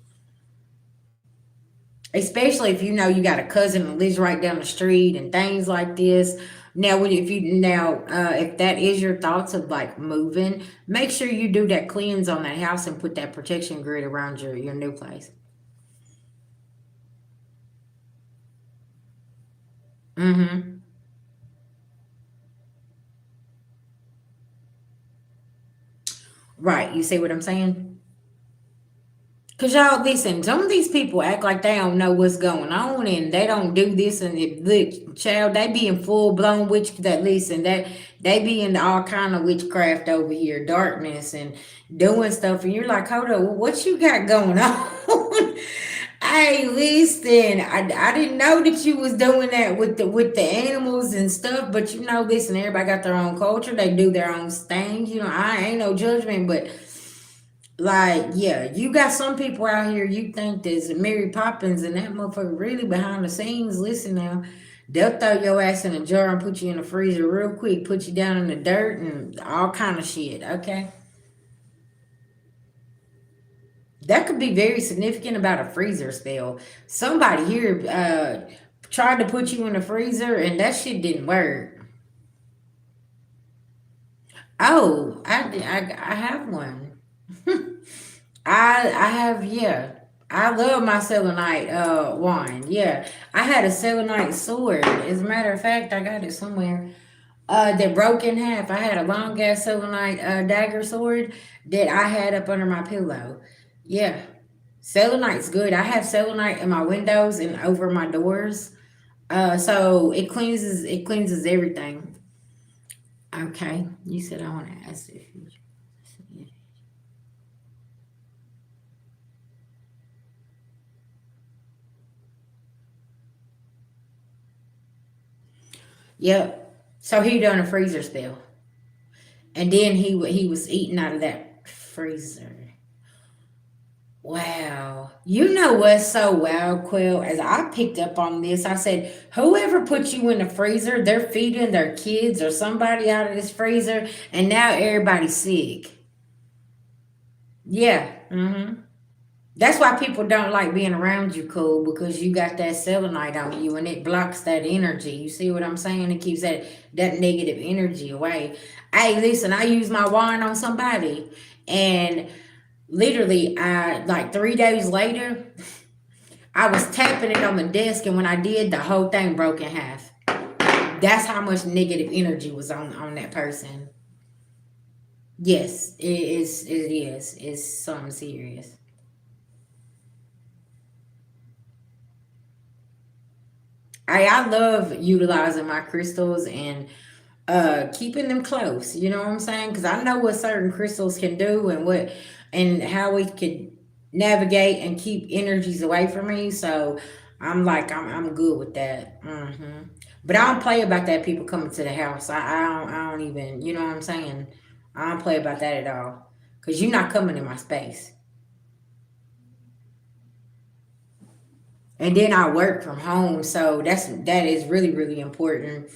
Especially if you know you got a cousin that lives right down the street and things like this. Now, if that is your thoughts of like moving, make sure you do that cleanse on that house and put that protection grid around your new place. Mm-hmm. Right. You see what I'm saying? Cause y'all listen, some of these people act like they don't know what's going on and they don't do this and look, child, they be in full blown witch that listen, that they be in all kind of witchcraft over here, darkness and doing stuff and you're like, hold on, what you got going on? Hey, listen, I didn't know that you was doing that with the animals and stuff, but listen, everybody got their own culture, they do their own thing, I ain't no judgment, but like, yeah, you got some people out here you think there's Mary Poppins and that motherfucker really behind the scenes. Listen now, they'll throw your ass in a jar and put you in the freezer real quick, put you down in the dirt and all kind of shit. Okay, that could be very significant about a freezer spell. Somebody here tried to put you in the freezer and that shit didn't work. Oh, I have one. I have, yeah. I love my selenite wand. Yeah. I had a selenite sword. As a matter of fact, I got it somewhere. That broke in half. I had a long ass selenite dagger sword that I had up under my pillow. Yeah. Selenite's good. I have selenite in my windows and over my doors. So it cleanses everything. Okay. You said I want to ask if you. Yep. So he done a freezer spell. And then he was eating out of that freezer. Wow. You know what's so wild, Quill? As I picked up on this, I said, whoever put you in the freezer, they're feeding their kids or somebody out of this freezer, and now everybody's sick. Yeah. Mm-hmm. That's why people don't like being around you, cool, because you got that selenite on you and it blocks that energy. You see what I'm saying? It keeps that negative energy away. Hey, listen, I use my wand on somebody, and literally, I like 3 days later, I was tapping it on the desk, and when I did, the whole thing broke in half. That's how much negative energy was on that person. Yes, it is. It is. It's something serious. I love utilizing my crystals and keeping them close. You know what I'm saying? Because I know what certain crystals can do and what and how we could navigate and keep energies away from me. So I'm good with that. But I don't play about that. People coming to the house. I don't even. You know what I'm saying? I don't play about that at all. Cause you're not coming in my space. And then I work from home, so that is really really important.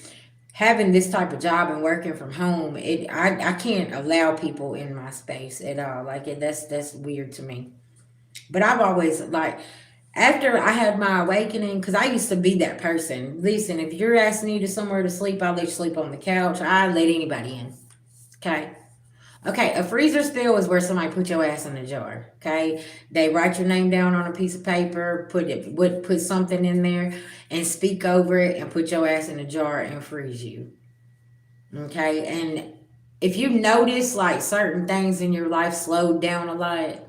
Having this type of job and working from home, I can't allow people in my space at all. Like that's weird to me. But I've always like after I had my awakening, because I used to be that person. Listen, if you're asking me to somewhere to sleep, I'll let you sleep on the couch. I let anybody in. Okay. Okay, a freezer spill is where somebody put your ass in a jar. Okay, they write your name down on a piece of paper, put something in there, and speak over it, and put your ass in a jar and freeze you. Okay, and if you notice like certain things in your life slowed down a lot,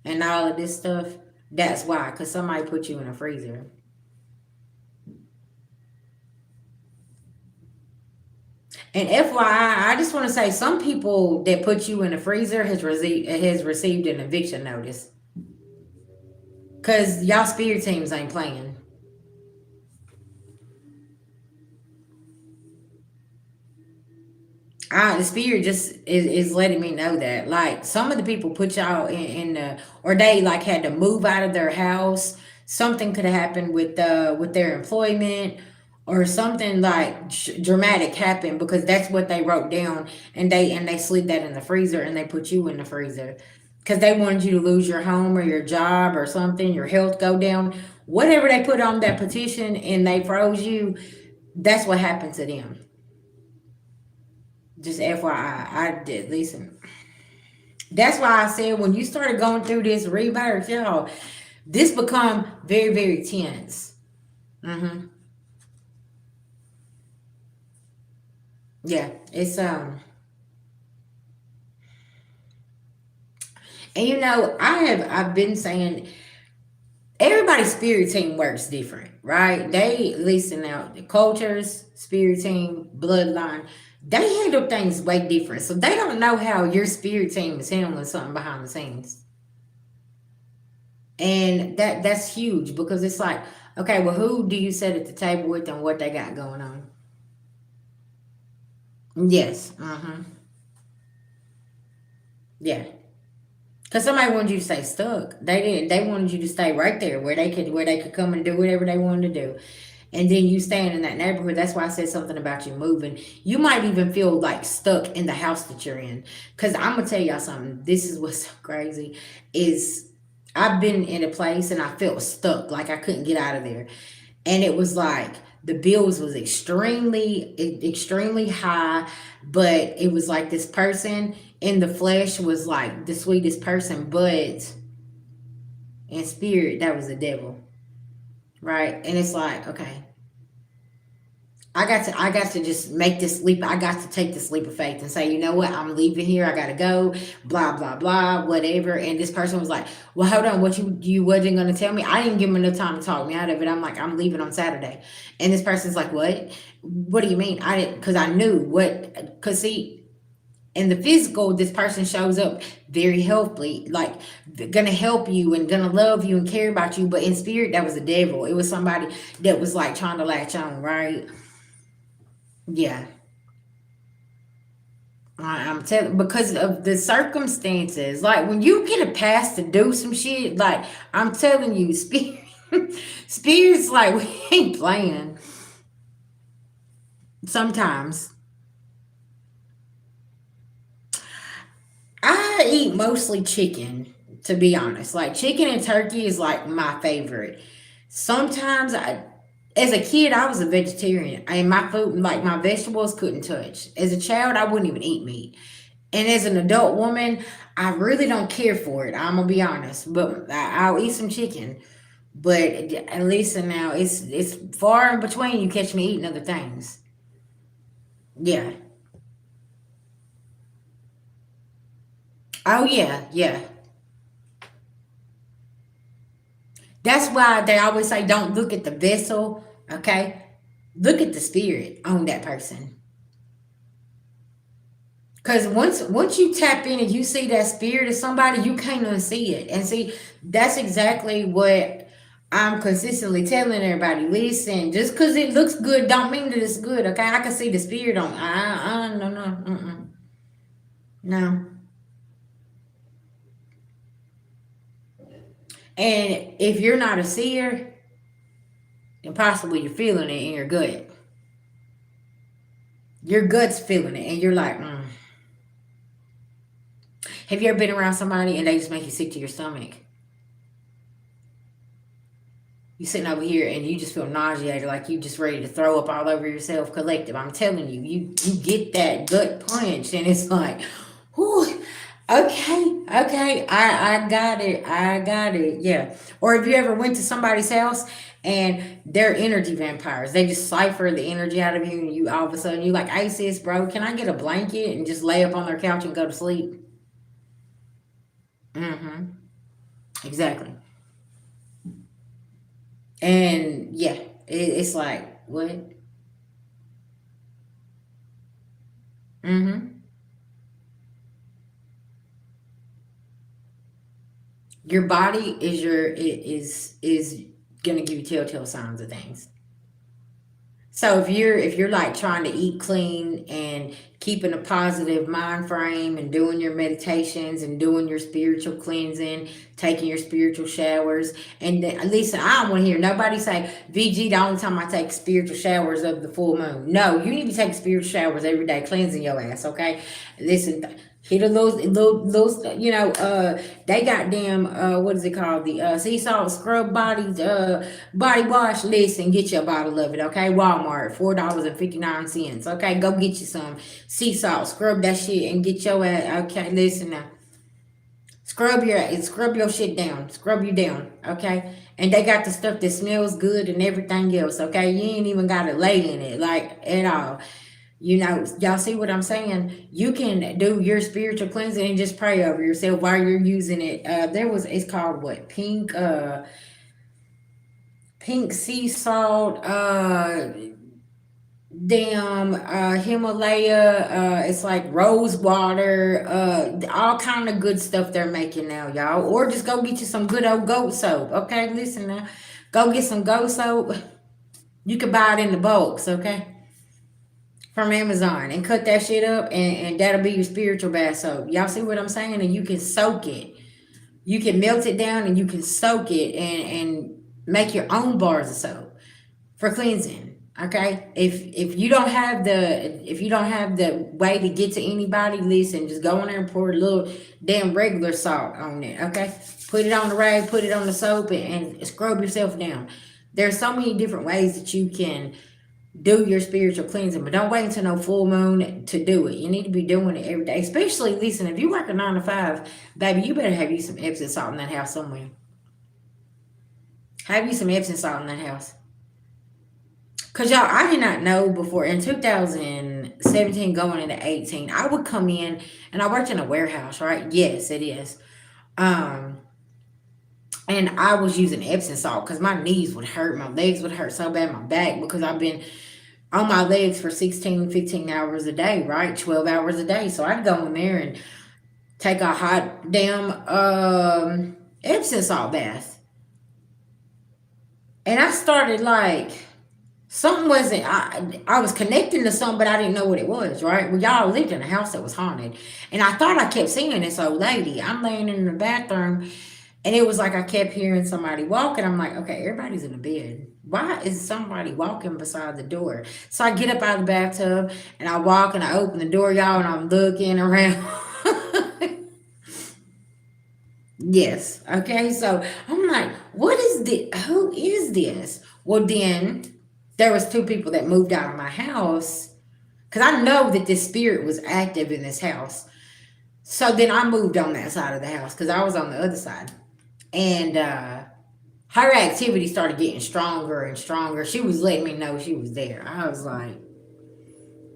and all of this stuff, that's why, because somebody put you in a freezer. And FYI, I just want to say some people that put you in a freezer has received an eviction notice. Cause y'all spirit teams ain't playing. The spirit just is letting me know that. Like some of the people put y'all in the or they like had to move out of their house. Something could have happened with their employment or something like dramatic happened because that's what they wrote down and they slid that in the freezer and they put you in the freezer because they wanted you to lose your home or your job or something, your health go down, whatever they put on that petition and they froze you. That's what happened to them. Just FYI, I did listen. That's why I said when you started going through this rebirth, y'all, this become very, very tense. hmm Yeah, it's and I've been saying everybody's spirit team works different, right? They listen out the cultures, spirit team, bloodline. They handle things way different, so they don't know how your spirit team is handling something behind the scenes. And that's huge because it's like, okay, well, who do you sit at the table with and what they got going on? Yes. Yeah. Because somebody wanted you to stay stuck. They didn't. They wanted you to stay right there where they could come and do whatever they wanted to do. And then you staying in that neighborhood. That's why I said something about you moving. You might even feel like stuck in the house that you're in. Because I'm gonna tell y'all something. This is what's so crazy. Is I've been in a place and I felt stuck, like I couldn't get out of there. And it was like the bills was extremely high, but it was like this person in the flesh was like the sweetest person, but in spirit that was the devil, right? And it's like, okay, I got to just make this leap. I got to take this leap of faith and say, you know what, I'm leaving here. I gotta go. Blah blah blah, whatever. And this person was like, well, hold on, what you wasn't gonna tell me? I didn't give him enough time to talk me out of it. I'm like, I'm leaving on Saturday, and this person's like, what? What do you mean? I didn't because I knew what. Because see, in the physical, this person shows up very healthily, like gonna help you and gonna love you and care about you. But in spirit, that was the devil. It was somebody that was like trying to latch on, right? Yeah. I'm telling because of the circumstances. Like when you get a pass to do some shit, like I'm telling you, spirits like we ain't playing. Sometimes I eat mostly chicken. to be honest. Like chicken and turkey is like my favorite. Sometimes as a kid, I was a vegetarian, and my food, like my vegetables, couldn't touch. As a child, I wouldn't even eat meat. And as an adult woman, I really don't care for it. I'm gonna be honest, but I'll eat some chicken. But at least now it's far in between. You catch me eating other things. Yeah. Oh yeah, yeah. That's why they always say don't look at the vessel. Okay, look at the spirit on that person. Because once you tap in and you see that spirit of somebody, you can't unsee it. And see, that's exactly what I'm consistently telling everybody. Listen, just because it looks good, don't mean that it's good. Okay, I can see the spirit on. No, no, no. And if you're not a seer, then possibly you're feeling it in your gut. Your gut's feeling it, and you're like, Have you ever been around somebody and they just make you sick to your stomach? You sitting over here and you just feel nauseated, like you just ready to throw up all over yourself. Collective, I'm telling you, you get that gut punch, and it's like, whew, okay, I got it, yeah. Or if you ever went to somebody's house and they're energy vampires, they just cipher the energy out of you, and you all of a sudden you like, hey sis, bro, can I get a blanket and just lay up on their couch and go to sleep? Mm-hmm. Exactly. And yeah, it's like what? Mm-hmm. Your body is is gonna give you telltale signs of things. So if you're like trying to eat clean and keeping a positive mind frame and doing your meditations and doing your spiritual cleansing, taking your spiritual showers, and then, listen, I don't want to hear nobody say VG. The only time I take spiritual showers of the full moon. No, you need to take spiritual showers every day, cleansing your ass. Okay, listen. Hit a little, they got them, what is it called? The sea salt scrub body wash. Listen, get you a bottle of it, okay? Walmart, $4.59. Okay, go get you some sea salt, scrub that shit and get your ass. Okay, listen now. Scrub your shit down. Scrub you down, okay? And they got the stuff that smells good and everything else, okay? You ain't even gotta lay in it, like, at all. Y'all see what I'm saying? You can do your spiritual cleansing and just pray over yourself while you're using it. It's called what? Pink sea salt, damn, Himalaya, it's like rose water, all kind of good stuff they're making now, y'all. Or just go get you some good old goat soap, okay? Listen now, go get some goat soap. You can buy it in the bulks, okay? From Amazon, and cut that shit up, and that'll be your spiritual bath soap. Y'all see what I'm saying? And you can soak it. You can melt it down and you can soak it and make your own bars of soap for cleansing. Okay. If you don't have the way to get to anybody, listen, just go in there and pour a little damn regular salt on it. Okay. Put it on the rag, put it on the soap, and scrub yourself down. There's so many different ways that you can do your spiritual cleansing, but don't wait until no full moon to do it. You need to be doing it every day. Especially, listen, if you work a 9 to 5, baby, you better have you some Epsom salt in that house somewhere. Have you some Epsom salt in that house. Cause y'all, I did not know before in 2017 going into 18, I would come in and I worked in a warehouse, right? Yes, it is. Um, and I was using Epsom salt because my knees would hurt, my legs would hurt so bad, my back, because I've been on my legs for 16, 15 hours a day, right? 12 hours a day. So I'd go in there and take a hot damn Epsom salt bath. And I started like something wasn't I was connecting to something, but I didn't know what it was, right? Well, y'all lived in a house that was haunted. And I thought I kept seeing this old lady. I'm laying in the bathroom, and it was like I kept hearing somebody walking. I'm like, okay, everybody's in the bed. Why is somebody walking beside the door? So I get up out of the bathtub and I walk and I open the door, y'all, and I'm looking around. Yes. Okay. So I'm like, what is this? Who is this? Well, then there was two people that moved out of my house because I know that this spirit was active in this house. So then I moved on that side of the house because I was on the other side, and her activity started getting stronger and stronger. She was letting me know she was there. I was like,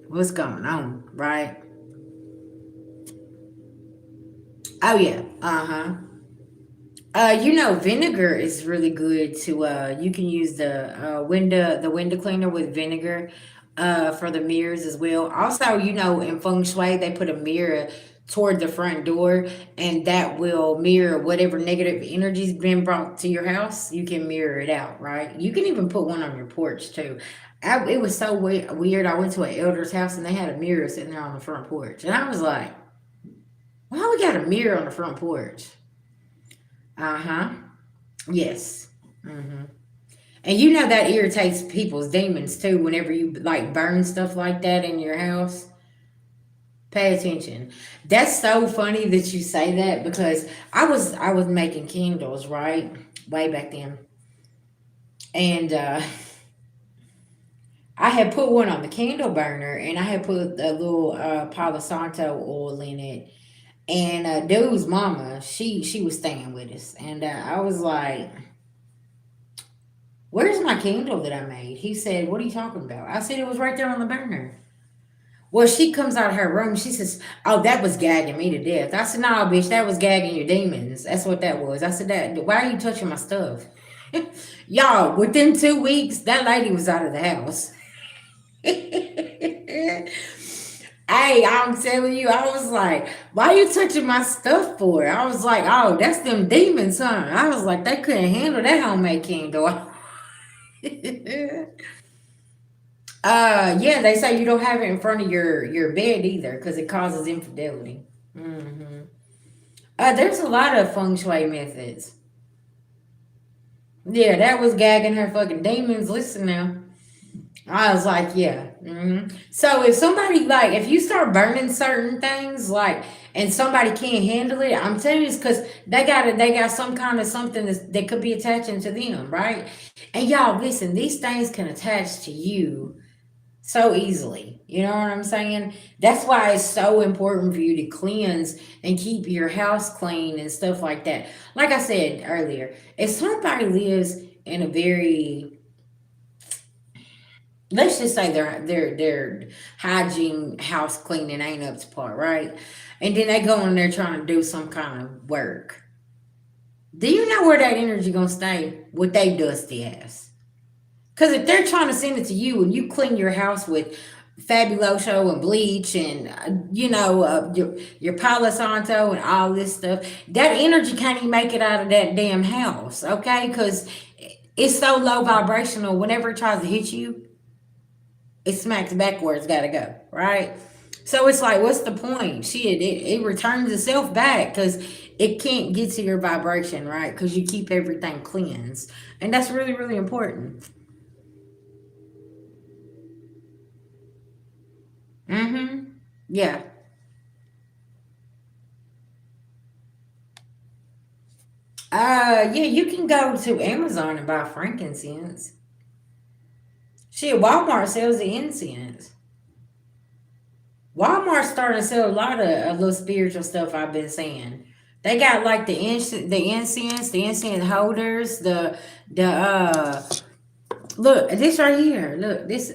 what's going on, right? Oh yeah. Uh-huh. Vinegar is really good to you can use the window cleaner with vinegar for the mirrors as well. Also, in feng shui they put a mirror toward the front door, and that will mirror whatever negative energy's been brought to your house. You can mirror it out, right? You can even put one on your porch too. It was so weird. I went to an elder's house and they had a mirror sitting there on the front porch, and I was like, "Why we got a mirror on the front porch?" Uh huh. Yes. Hmm. And that irritates people's demons too. Whenever you like burn stuff like that in your house, pay attention. That's so funny that you say that because I was making candles right way back then, and I had put one on the candle burner, and I had put a little Palo Santo oil in it. And dude's mama, she was staying with us, and I was like, "Where's my candle that I made?" He said, "What are you talking about?" I said, "It was right there on the burner." Well, she comes out of her room. She says, "Oh, that was gagging me to death." I said, "No, bitch, that was gagging your demons. That's what that was." I said, "That. Why are you touching my stuff?" Y'all, within 2 weeks, that lady was out of the house. Hey, I'm telling you, I was like, "Why you touching my stuff for?" I was like, "Oh, that's them demons, huh?" I was like, "They couldn't handle that homemade candle." Yeah, they say you don't have it in front of your bed either because it causes infidelity. Hmm. There's a lot of feng shui methods. Yeah, that was gagging her fucking demons. Listen now. I was like, yeah. So if somebody like, if you start burning certain things, like, and somebody can't handle it, I'm telling you, it's because they got some kind of something that could be attaching to them, right? And y'all, listen, these things can attach to you so easily. You know what I'm saying? That's why it's so important for you to cleanse and keep your house clean and stuff like that. Like I said earlier, if somebody lives in a very, let's just say their hygiene house cleaning ain't up to par, right? And then they go in there trying to do some kind of work. Do you know where that energy gonna stay? With they dusty ass. Because if they're trying to send it to you and you clean your house with Fabuloso and bleach and your Palo Santo and all this stuff, that energy can't even make it out of that damn house, okay? Because it's so low vibrational. Whenever it tries to hit you, it smacks back where it's got to go, right? So it's like, what's the point? Shit, it returns itself back because it can't get to your vibration, right? Because you keep everything cleansed, and that's really really important. Mm-hmm. Yeah. Yeah, you can go to Amazon and buy frankincense. Shit, Walmart sells the incense. Walmart's starting to sell a lot of little spiritual stuff. I've been saying they got like the incense holders, the look this right here. Look this.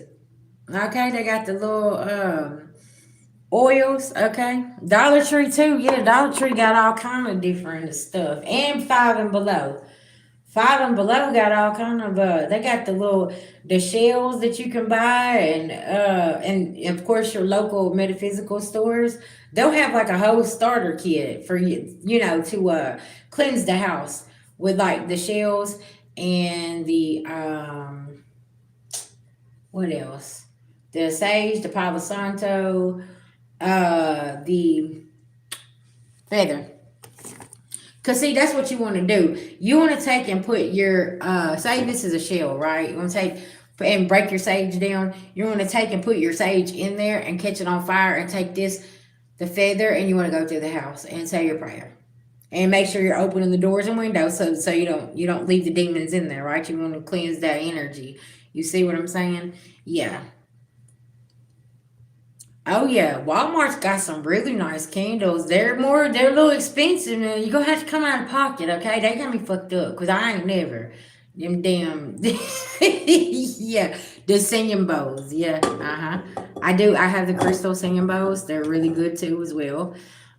Okay, they got the little oils. Okay, Dollar Tree too. Yeah, Dollar Tree got all kind of different stuff, and Five and Below. Five and Below got all kind of they got the shells that you can buy, and of course your local metaphysical stores. They'll have like a whole starter kit for you, to cleanse the house with like the shells and the what else? The sage, the Palo Santo, the feather. Cause see, that's what you want to do. You want to take and put your say this is a shell, right? You want to take and break your sage down. You want to take and put your sage in there and catch it on fire, and take the feather, and you want to go through the house and say your prayer. And make sure you're opening the doors and windows so you don't leave the demons in there, right? You want to cleanse that energy. You see what I'm saying? Yeah. Oh yeah, Walmart's got some really nice candles. They're a little expensive, man. You gonna have to come out of pocket, okay? They got me fucked up because I ain't never them damn yeah, the singing bowls. Yeah, I do. I have the crystal singing bowls. They're really good too as well.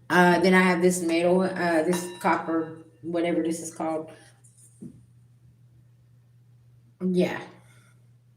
Then I have this metal, this copper, whatever this is called. Yeah,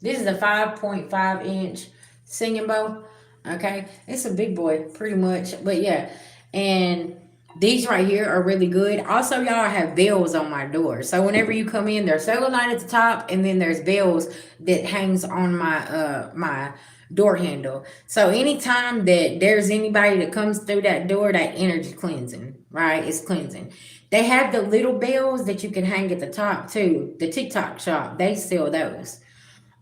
this is a 5.5 inch singing bowl. Okay, it's a big boy, pretty much. But yeah, and these right here are really good. Also, y'all, I have bells on my door, so whenever you come in, there's light at the top, and then there's bells that hangs on my door handle. So anytime that there's anybody that comes through that door, that energy cleansing, right? It's cleansing. They have the little bells that you can hang at the top too. The TikTok shop, they sell those.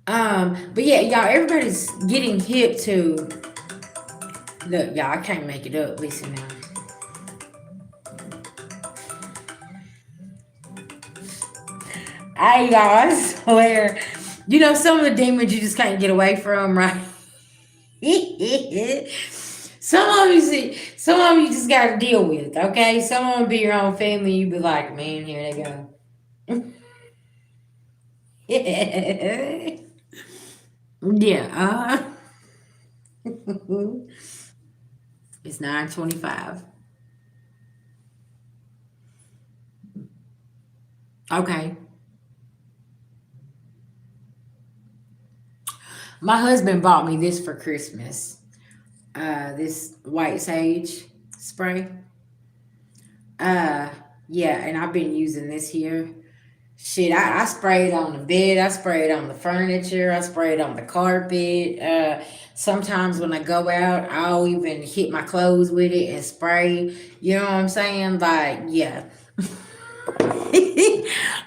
But yeah, y'all, everybody's getting hip to look, y'all, I can't make it up. Listen now. I swear. Some of the demons you just can't get away from, right? Some of them you see, some of them you just gotta deal with, okay? Some of them be your own family, you be like, man, here they go. Yeah, it's 9:25. Okay. My husband bought me this for Christmas. This white sage spray. Uh, yeah, and I've been using this here. Shit, I spray it on the bed. I spray it on the furniture. I spray it on the carpet. Sometimes when I go out, I'll even hit my clothes with it and spray. You know what I'm saying? Like, yeah.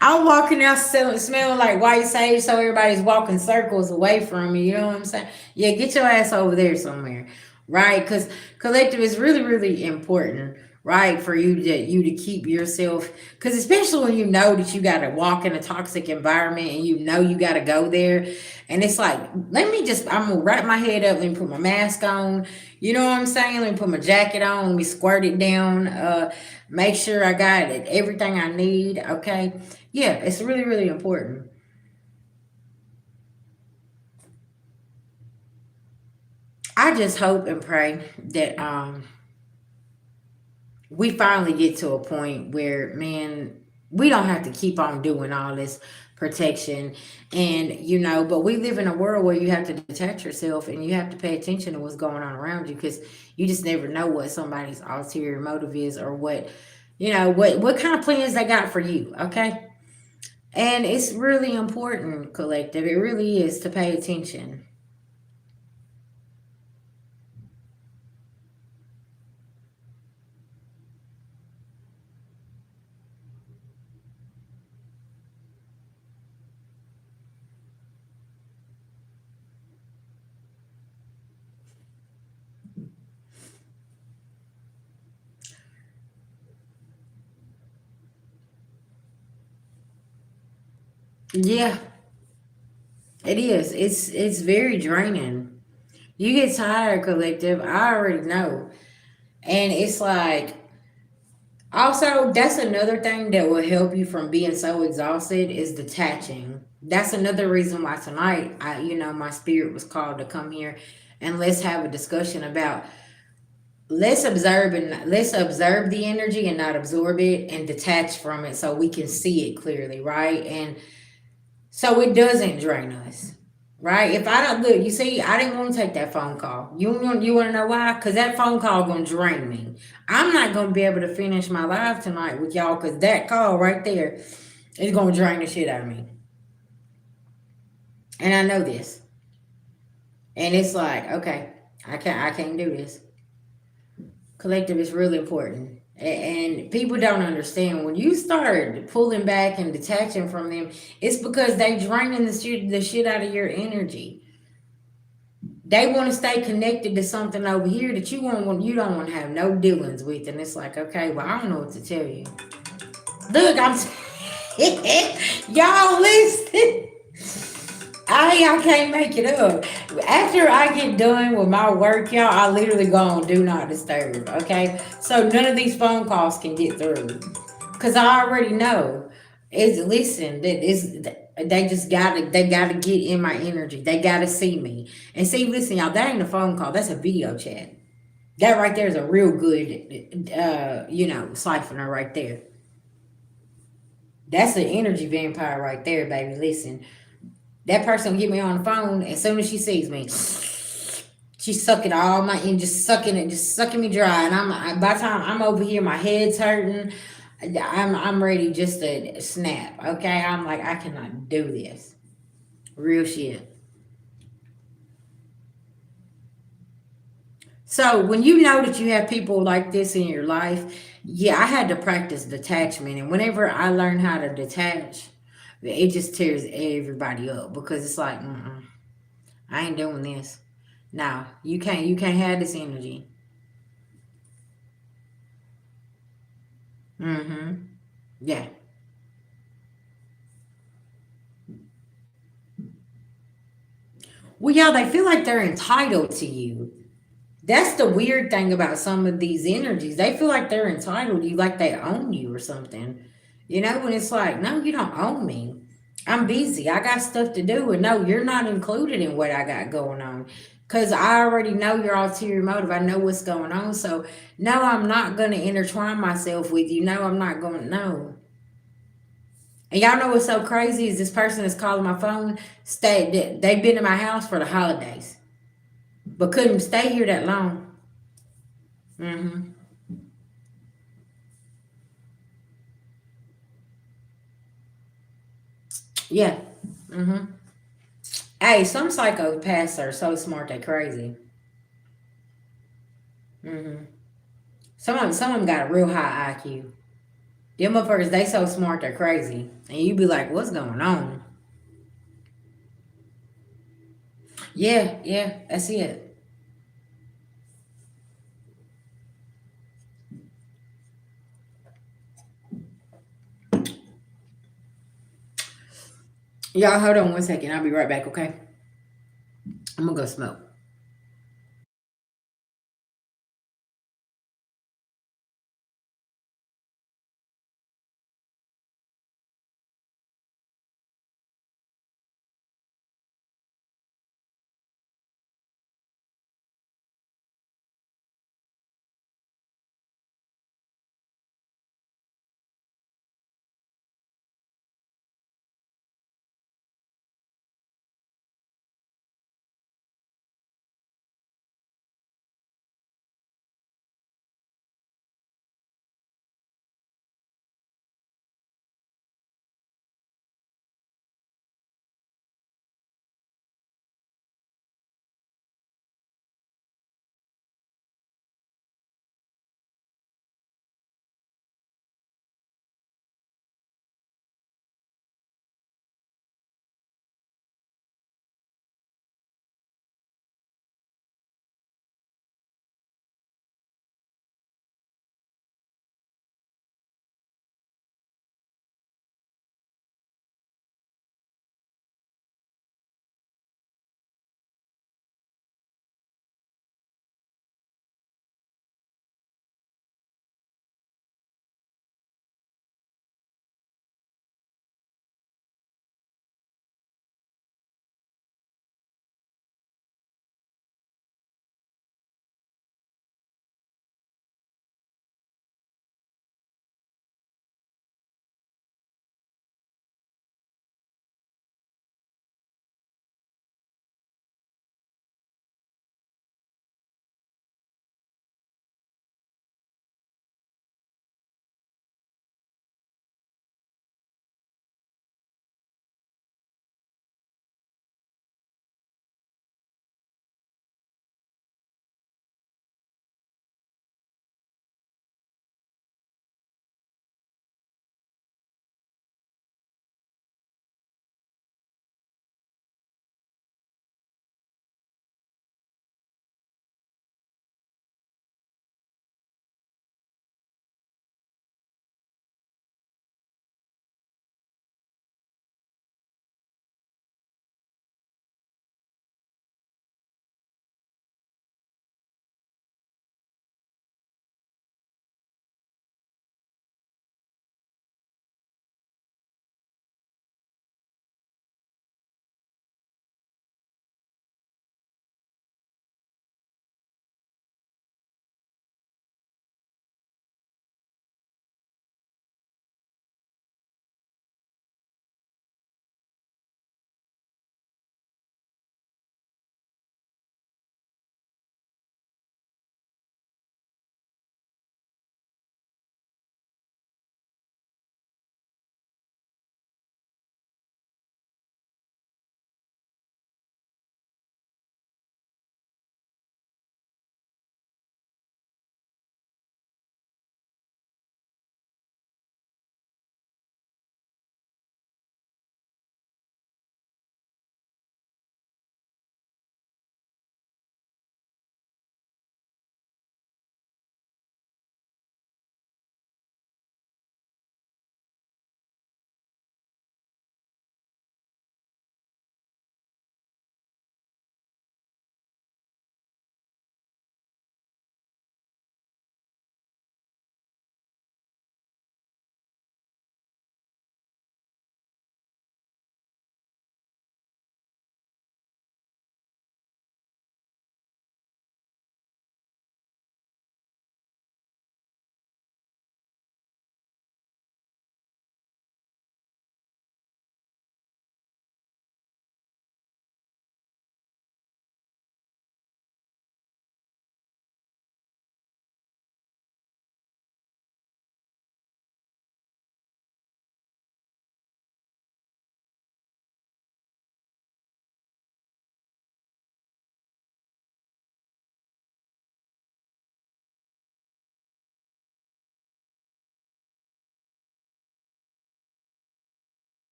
I'm walking out smelling like white sage, so everybody's walking circles away from me. You know what I'm saying? Yeah, get your ass over there somewhere, right? Because collective is really, really important, right? For you to keep yourself, because especially when you know that you got to walk in a toxic environment and you know you got to go there, and it's like, I'm gonna wrap my head up, let me put my mask on. You know what I'm saying? Let me put my jacket on. Let me squirt it down. Make sure I got it, everything I need. Okay. Yeah, it's really, really important. I just hope and pray that we finally get to a point where, man, we don't have to keep on doing all this protection. And but we live in a world where you have to detach yourself and you have to pay attention to what's going on around you, because you just never know what somebody's ulterior motive is, or what kind of plans they got for you. Okay. And it's really important, collective. It really is, to pay attention. Yeah, it is. It's very draining. You get tired, collective. I already know. And it's like, also, that's another thing that will help you from being so exhausted is detaching. That's another reason why tonight, my spirit was called to come here and let's have a discussion about, let's observe the energy and not absorb it, and detach from it so we can see it clearly, right? And so it doesn't drain us, right? If I don't look, you see, I didn't want to take that phone call. You want to know why? Because that phone call gonna drain me. I'm not gonna be able to finish my live tonight with y'all, because that call right there is gonna drain the shit out of me, and I know this. And it's like, okay, I can't do this. Collective is really important. And people don't understand, when you start pulling back and detaching from them, it's because they draining the shit out of your energy. They want to stay connected to something over here that you don't want to have no dealings with, and it's like, okay, well, I don't know what to tell you. Look, I'm y'all listen. I can't make it up. After I get done with my work, y'all, I literally go on do not disturb. Okay, so none of these phone calls can get through, cause I already know. Is listen that is they gotta get in my energy. They gotta see me and see. Listen, y'all, that ain't a phone call. That's a video chat. That right there is a real good, siphoner right there. That's an energy vampire right there, baby. Listen, that person will get me on the phone as soon as she sees me. She's sucking all my in, just sucking it, just sucking me dry. And by the time I'm over here, my head's hurting. I'm ready just to snap. Okay, I'm like, I cannot do this. Real shit. So when you know that you have people like this in your life, yeah, I had to practice detachment. And whenever I learn how to detach, it just tears everybody up because it's like, mm-mm, I ain't doing this. No, you can't have this energy. Mm-hmm. Yeah. Well, yeah, they feel like they're entitled to you. That's the weird thing about some of these energies. They feel like they're entitled to you, like they own you or something. When it's like, no, you don't own me. I'm busy. I got stuff to do. And no, you're not included in what I got going on. Because I already know your ulterior motive. I know what's going on. So, no, I'm not going to intertwine myself with you. No, I'm not going to. No. And y'all know what's so crazy is this person that's calling my phone. They've been in my house for the holidays, but couldn't stay here that long. Hmm. Yeah. Hmm. Hey, some psychopaths are so smart they crazy. Hmm. Some of them got a real high IQ. Them motherfuckers, they so smart they're crazy, and you be like, "What's going on?" Yeah, yeah, that's it. Y'all, hold on one second. I'll be right back. Okay, I'm gonna go smoke.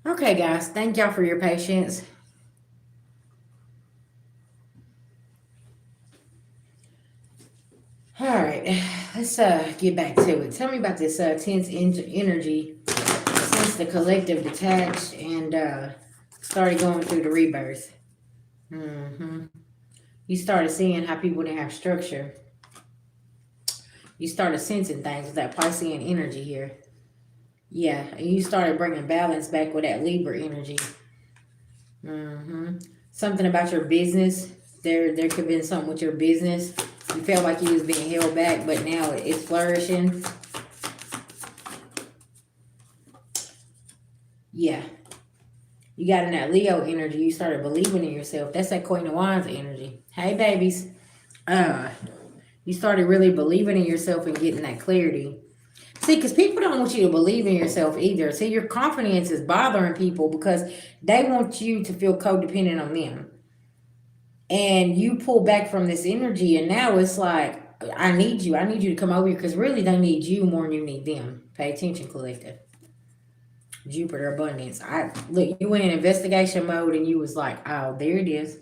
Okay, guys, thank y'all for your patience. All right, let's get back to it. Tell me about this tense energy since the collective detached and started going through the rebirth. hmm You started seeing how people didn't have structure. You started sensing things with that Piscean energy here. Yeah, and you started bringing balance back with that Libra energy. hmm Something about your business. There could have been something with your business. You felt like you was being held back, but now it's flourishing. Yeah, you got in that Leo energy. You started believing in yourself. That's that Queen of Wands energy. Hey, babies. Uh, you started really believing in yourself and getting that clarity. See, because people don't want you to believe in yourself either. See, your confidence is bothering people because they want you to feel codependent on them. And you pull back from this energy, and now it's like, I need you. I need you to come over here because really they need you more than you need them. Pay attention, collective. Jupiter abundance. I look, you went in investigation mode and you was like, oh, there it is.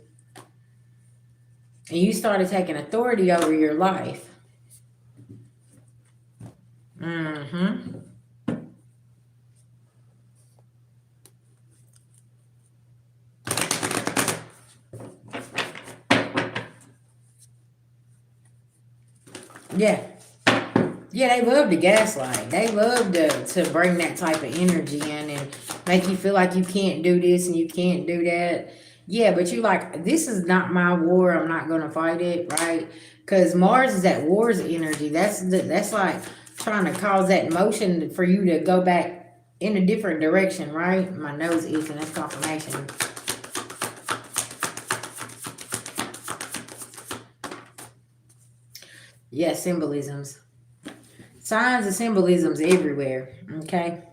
And you started taking authority over your life. Mm-hmm. Yeah. Yeah, they love to gaslight. They love to bring that type of energy in and make you feel like you can't do this and you can't do that. Yeah, but you like, this is not my war. I'm not going to fight it, right? Because Mars is that war's energy. That's like trying to cause that motion for you to go back in a different direction, right? My nose itching. That's confirmation. Yeah, symbolisms. Signs and symbolisms everywhere, okay?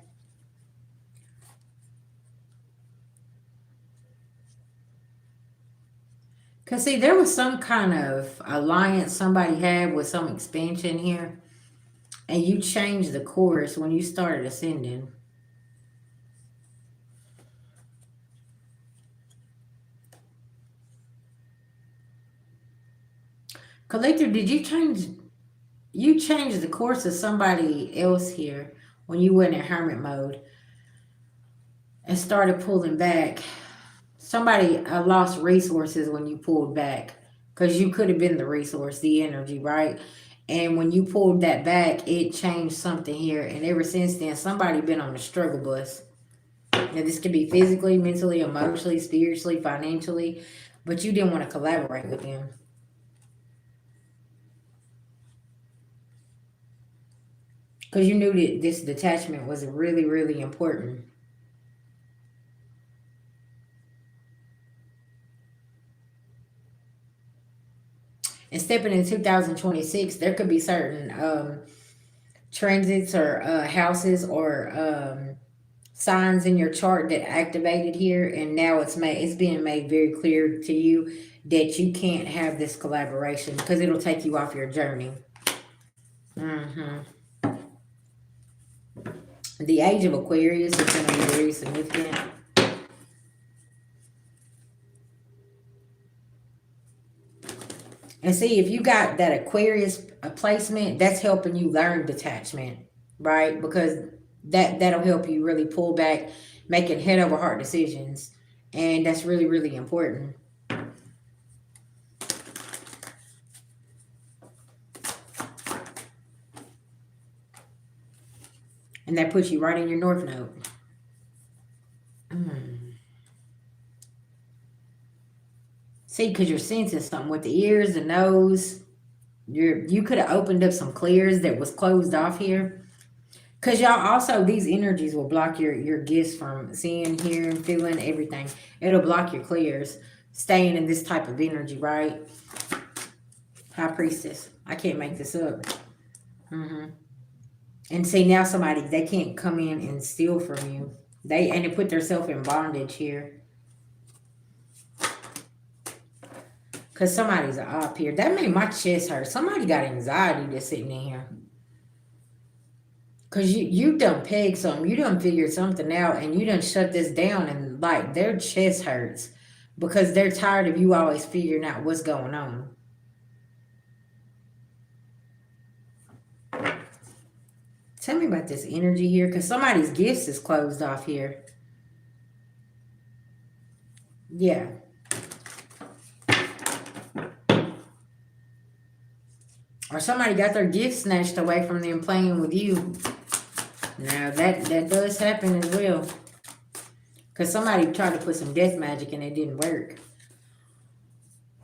Because, see, there was some kind of alliance somebody had with some expansion here, and you changed the course when you started ascending. Collector, did you change? You changed the course of somebody else here when you went in hermit mode and started pulling back. Somebody lost resources when you pulled back because you could have been the resource, the energy, right? And when you pulled that back, it changed something here. And ever since then, somebody been on the struggle bus. Now, this could be physically, mentally, emotionally, spiritually, financially, but you didn't want to collaborate with them because you knew that this detachment was really, really important. And stepping in 2026, there could be certain transits or houses or signs in your chart that activated here, and now it's being made very clear to you that you can't have this collaboration because it'll take you off your journey. hmm The age of Aquarius is going to be very significant. And see, if you got that Aquarius placement, that's helping you learn detachment, right? Because that'll help you really pull back, making head over heart decisions, and that's really, really important. And that puts you right in your North Node. Mm. See, because you're sensing something with the ears, the nose. You could have opened up some clears that was closed off here. Because y'all also, these energies will block your gifts from seeing, hearing, feeling, everything. It'll block your clears, staying in this type of energy, right? High priestess. I can't make this up. And see, now somebody, they can't come in and steal from you. They put themselves in bondage here. Because somebody's up here. That made my chest hurt. Somebody got anxiety just sitting in here. Cause you done pegged something, you done figured something out, and you done shut this down, and like their chest hurts because they're tired of you always figuring out what's going on. Tell me about this energy here, cause somebody's gifts is closed off here. Yeah, or somebody got their gifts snatched away from them playing with you. Now that does happen as well, cause somebody tried to put some death magic and it didn't work.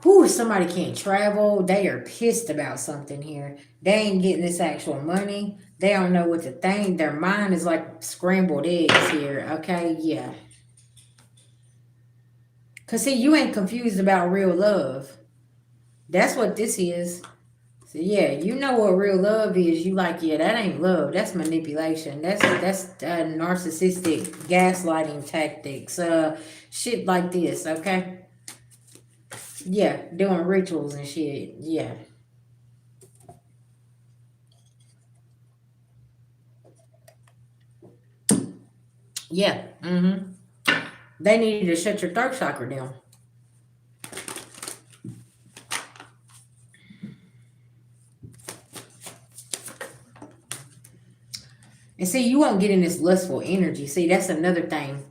Whew, somebody can't travel. They are pissed about something here. They ain't getting this actual money. They don't know what to think. Their mind is like scrambled eggs here. Okay, yeah. Cause see, you ain't confused about real love. That's what this is. So yeah, you know what real love is. You like, yeah, that ain't love. That's manipulation. That's narcissistic gaslighting tactics. Shit like this. Okay. Yeah, doing rituals and shit. Yeah. Yeah. Mm-hmm. They needed to shut your throat chakra down. And see, you won't get in this lustful energy. See, that's another thing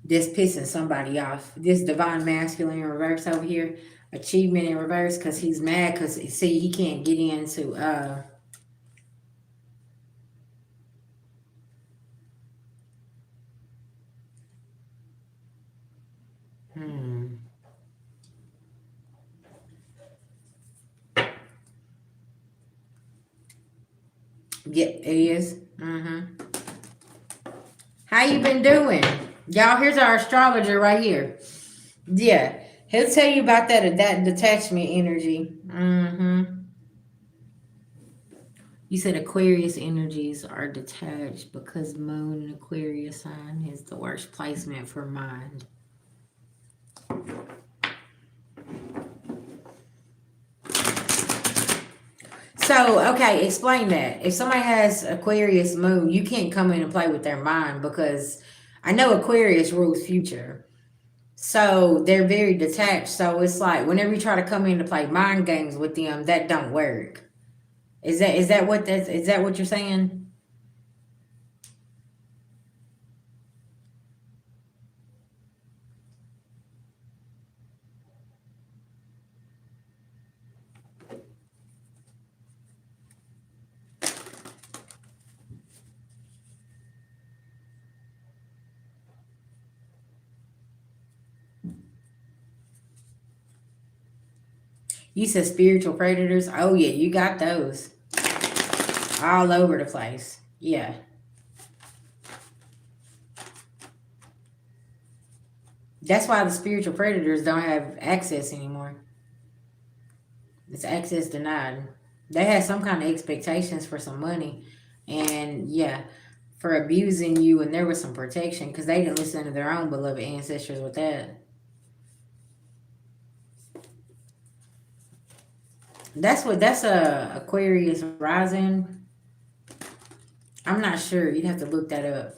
that's pissing somebody off. This divine masculine in reverse over here, achievement in reverse, because he's mad because, see, he can't get into, hmm. Yeah, it is. Mm-hmm. How you been doing? Y'all, here's our astrologer right here. Yeah. He'll tell you about that detachment energy. Mm-hmm. You said Aquarius energies are detached because Moon in Aquarius sign is the worst placement for mind. So, okay, explain that. If somebody has Aquarius Moon, you can't come in and play with their mind because I know Aquarius rules future. So they're very detached. So it's like whenever you try to come in to play mind games with them, that don't work. Is that what you're saying? You said spiritual predators. Oh yeah, you got those all over the place. Yeah. That's why the spiritual predators don't have access anymore. It's access denied. They had some kind of expectations for some money, and yeah, for abusing you, and there was some protection because they didn't listen to their own beloved ancestors with that. That's a Aquarius rising. I'm not sure. You'd have to look that up.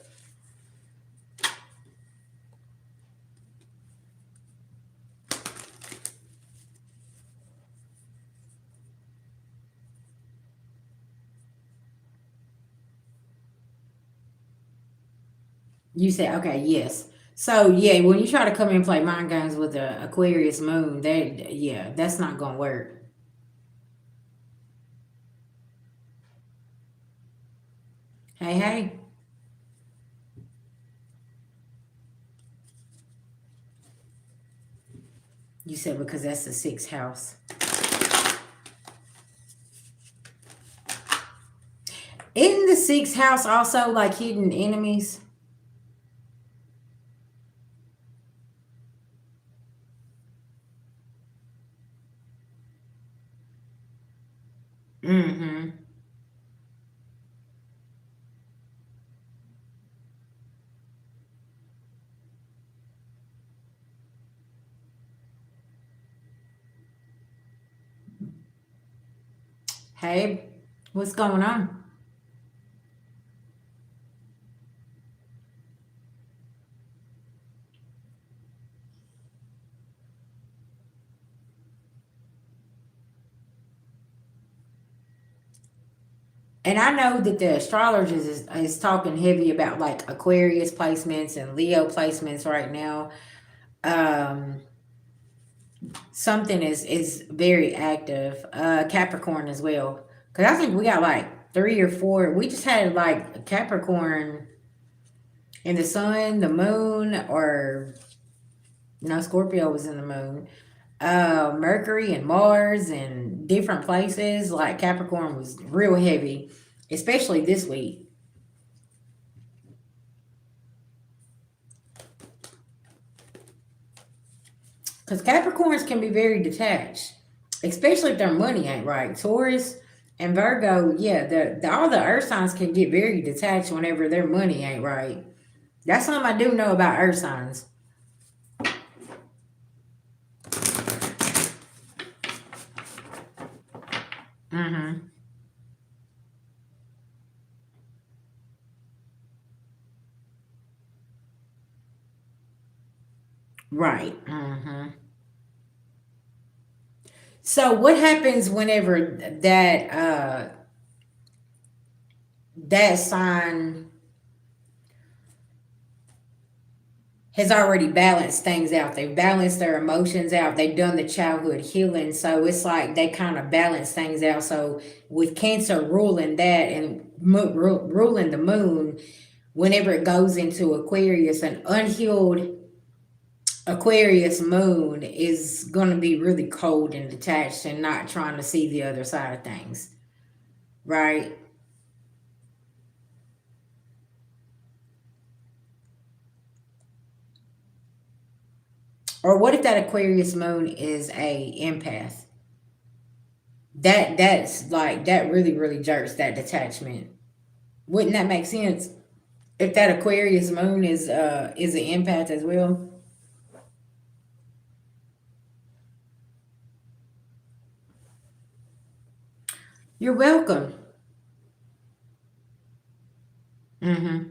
You say okay, yes. So yeah, when you try to come in and play mind games with the Aquarius moon, they yeah, that's not gonna work. Hey, hey. You said because that's the sixth house. Isn't the sixth house also like hidden enemies? Mm-hmm. Hey, what's going on? And I know that the astrologers is talking heavy about like Aquarius placements and Leo placements right now. Um, Something is very active. Capricorn as well. Because I think we got like three or four. We just had like Capricorn in the sun, the moon, or no, Scorpio was in the moon. Mercury and Mars and different places. Like Capricorn was real heavy, especially this week. Because Capricorns can be very detached, especially if their money ain't right. Taurus and Virgo, yeah, all the earth signs can get very detached whenever their money ain't right. That's something I do know about earth signs. Mm-hmm. Right. Mm-hmm. So what happens whenever that sign has already balanced things out. They've balanced their emotions out. They've done the childhood healing. So it's like they kind of balance things out. So with Cancer ruling that and ruling the moon, whenever it goes into Aquarius, an unhealed Aquarius moon is going to be really cold and detached and not trying to see the other side of things. Right? Or what if that Aquarius moon is a empath? That's like that really jerks that detachment. Wouldn't that make sense? If that Aquarius moon is an empath as well. You're welcome. Mm-hmm.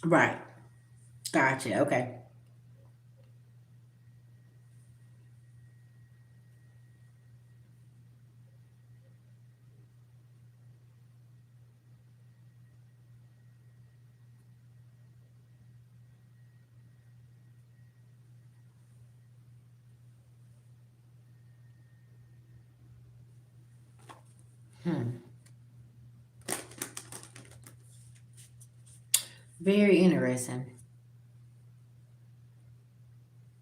Right. Gotcha. Okay. Hmm. Very interesting.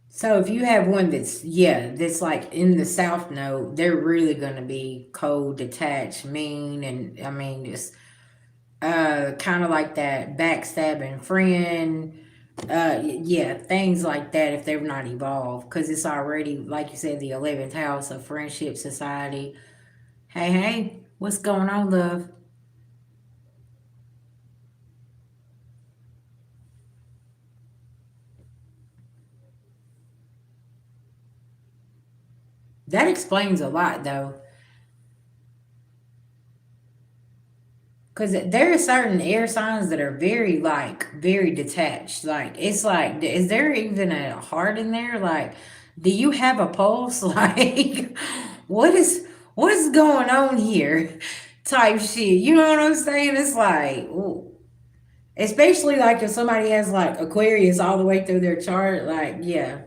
So if you have one that's that's like in the South Node, they're really gonna be cold, detached, mean, and I mean just kind of like that backstabbing friend. Yeah, things like that if they're not evolved, because it's already like you said, the 11th house of friendship society. Hey, hey, what's going on, love? That explains a lot, though. Because there are certain air signs that are very, like, very detached. Like, it's like, is there even a heart in there? Like, do you have a pulse? Like, what is what is going on here? Type shit. You know what I'm saying? It's like, ooh. Especially like if somebody has like Aquarius all the way through their chart, like, yeah.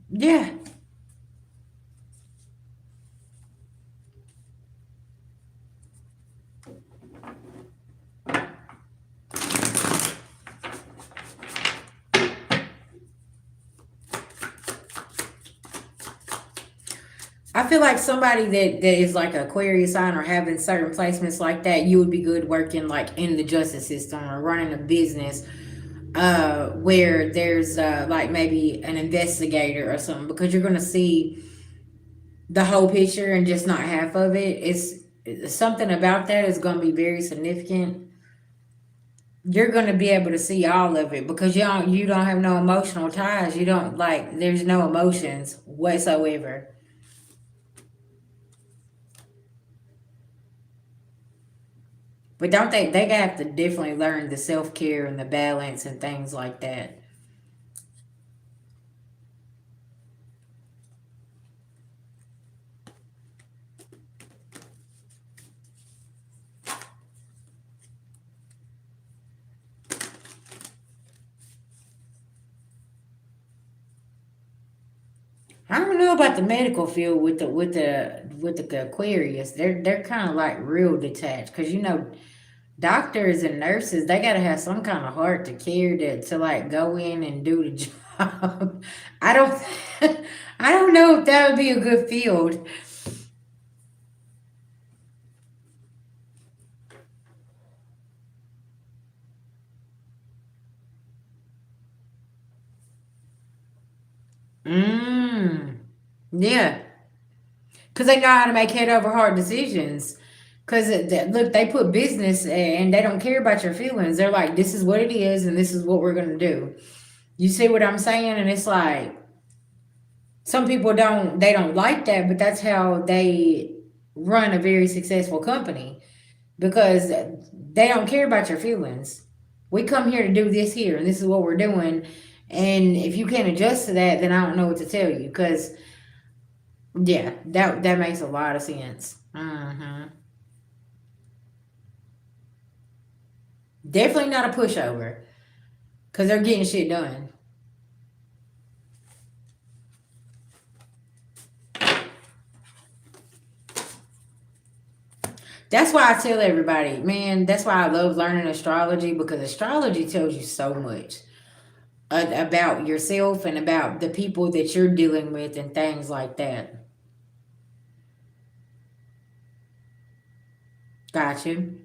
Yeah. I feel like somebody that is like an Aquarius sign or having certain placements like that, you would be good working like in the justice system or running a business where there's like maybe an investigator or something, because you're gonna see the whole picture and just not half of it. It's something about that is gonna be very significant. You're gonna be able to see all of it because you don't have no emotional ties. You don't like there's no emotions whatsoever. But don't they have to definitely learn the self care and the balance and things like that. I don't know about the medical field with the Aquarius. They're kind of like real detached because doctors and nurses, they gotta have some kind of heart to care to like go in and do the job. I don't I don't know if that would be a good field. Mm. Yeah, because they know how to make head over heart decisions. Because look, they put business and they don't care about your feelings. They're like, this is what it is, and this is what we're gonna do. You see what I'm saying? And it's like some people don't like that, but that's how they run a very successful company because they don't care about your feelings. We come here to do this here, and this is what we're doing. And if you can't adjust to that, then I don't know what to tell you. Because yeah, that makes a lot of sense. Definitely not a pushover because they're getting shit done. That's why I tell everybody, man. That's why I love learning astrology because astrology tells you so much about yourself and about the people that you're dealing with and things like that. Got you.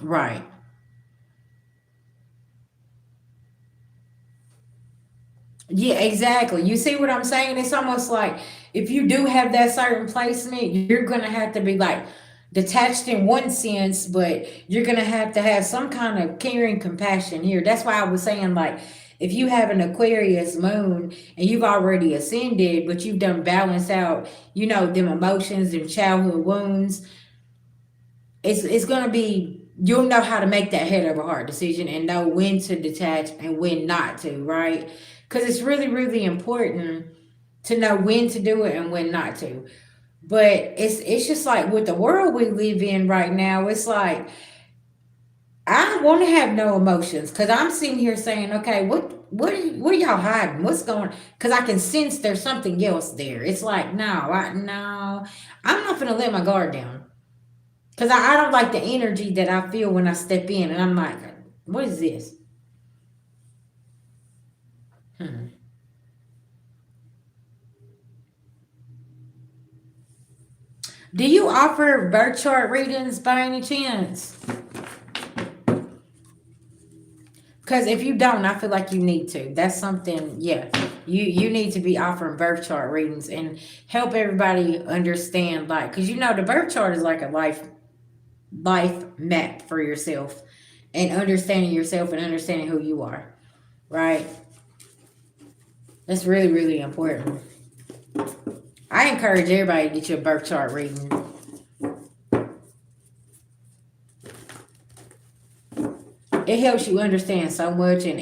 Right. Yeah, exactly. You see what I'm saying? It's almost like if you do have that certain placement, you're going to have to be like detached in one sense, but you're going to have some kind of caring compassion here. That's why I was saying, like, if you have an Aquarius moon and you've already ascended, but you've done balance out, them emotions, them childhood wounds, it's going to be, you'll know how to make that head over heart decision and know when to detach and when not to, right? Because it's really really important to know when to do it and when not to. But it's just like with the world we live in right now, it's like I want to have no emotions because I'm sitting here saying, okay, what are y'all hiding? What's going? Because I can sense there's something else there. It's like no, I'm not gonna let my guard down. Because I don't like the energy that I feel when I step in, and I'm like, what is this? Hmm. Do you offer birth chart readings by any chance? Because if you don't, I feel like you need to. That's something, yeah. You need to be offering birth chart readings and help everybody understand, like, because the birth chart is like a life map for yourself and understanding yourself and understanding who you are, right? That's really really important. I encourage everybody to get your birth chart reading. It helps you understand so much, and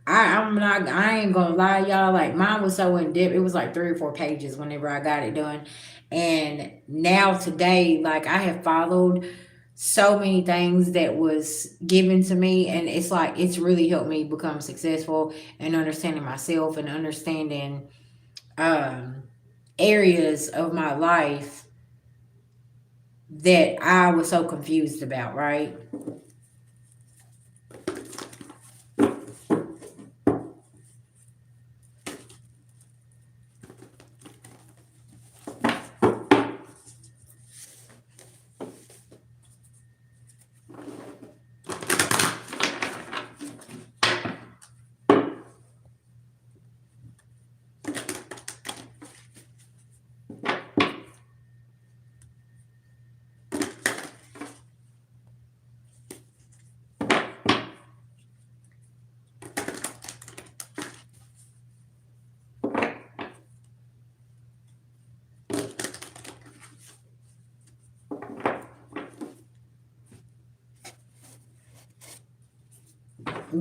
I ain't gonna lie, y'all. Like mine was so in depth. It was like 3 or 4 pages whenever I got it done, and now today, like I have followed so many things that was given to me, and it's like it's really helped me become successful and understanding myself and understanding um areas of my life that I was so confused about, right?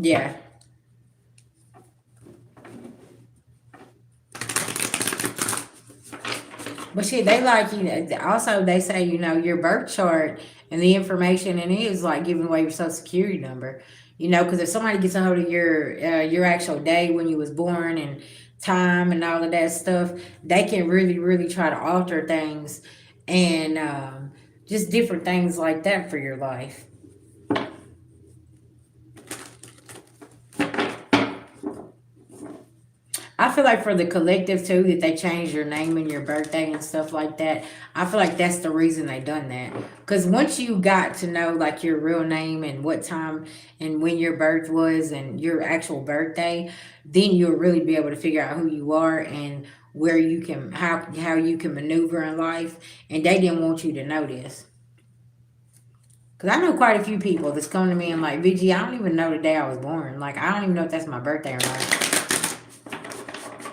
Yeah. But shit, they like you know. Also, they say your birth chart and the information in it is like giving away your social security number. Because if somebody gets a hold of your actual day when you was born and time and all of that stuff, they can really really try to alter things and just different things like that for your life. I feel like for the collective too, that they changed your name and your birthday and stuff like that. I feel like that's the reason they done that. Because once you got to know like your real name and what time and when your birth was and your actual birthday, then you'll really be able to figure out who you are and where you can how you can maneuver in life. And they didn't want you to know this. Because I know quite a few people that's come to me and like, VG, I don't even know the day I was born. Like, I don't even know if that's my birthday or not.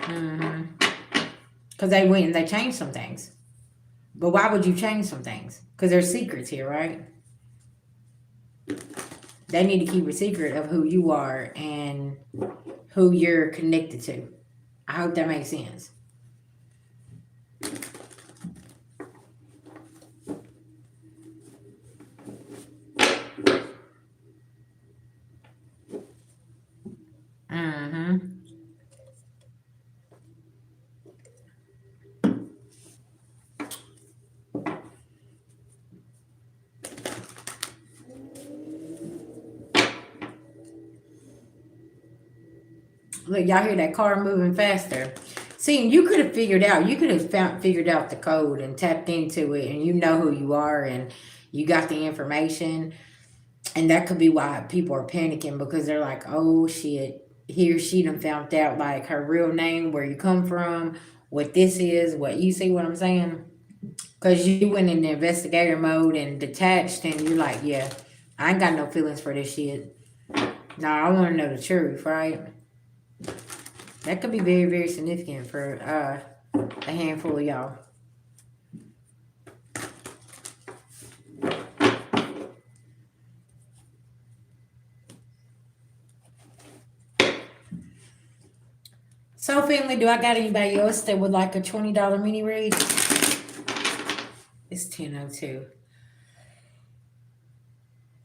Hmm. Because they went and they changed some things. But why would you change some things? Because there's secrets here, right? They need to keep a secret of who you are and who you're connected to. I hope that makes sense. Mm-hmm. Look, y'all hear that car moving faster. See, you could have figured out the code and tapped into it, and you know who you are, and you got the information. And that could be why people are panicking because they're like, oh shit, he or she done found out like her real name, where you come from, what this is, what you see what I'm saying? Because you went in the investigator mode and detached, and you're like, yeah, I ain't got no feelings for this shit. No, I want to know the truth, right? That could be very, very significant for a handful of y'all. So, family, do I got anybody else that would like a $20 mini read? It's 10:02.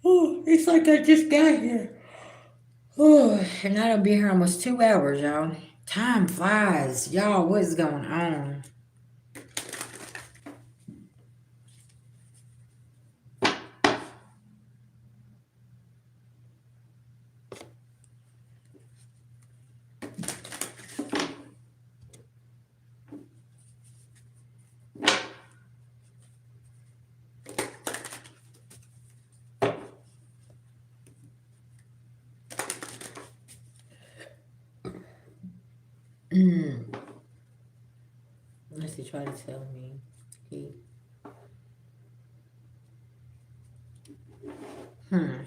Oh, it's like I just got here. Oh, and I done been here almost 2 hours, y'all. Time flies. Y'all, what is going on? Mm. Unless he try to tell me. He, hmm.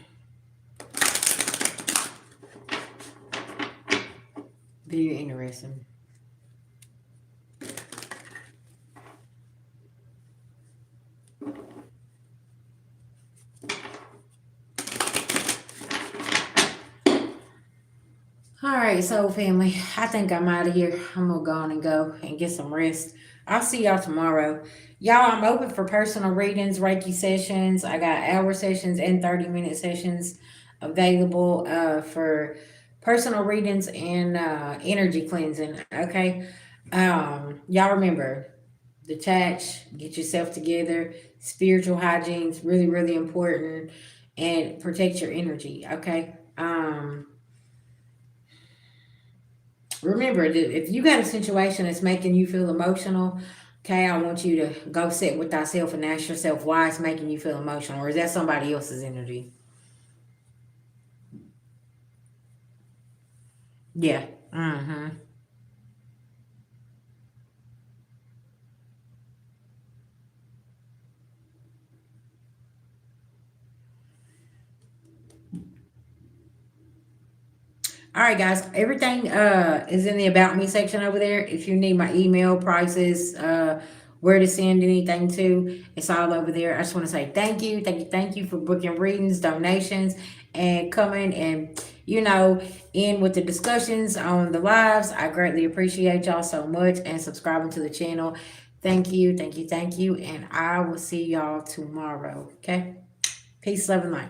Very interesting. All right, so family, I think I'm out of here. I'm gonna go on and go and get some rest. I'll see y'all tomorrow. Y'all, I'm open for personal readings, Reiki sessions. I got hour sessions and 30-minute sessions available for personal readings and energy cleansing. Okay. Y'all remember, detach, get yourself together. Spiritual hygiene is really, really important, and protect your energy. Okay. Remember, if you got a situation that's making you feel emotional, okay, I want you to go sit with thyself and ask yourself why it's making you feel emotional, or is that somebody else's energy? Yeah. Mm-hmm. All right, guys. Everything is in the about me section over there. If you need my email, prices, where to send anything to, it's all over there. I just want to say thank you for booking readings, donations, and coming and in with the discussions on the lives. I greatly appreciate y'all so much and subscribing to the channel. Thank you, and I will see y'all tomorrow. Okay, peace, love, and light.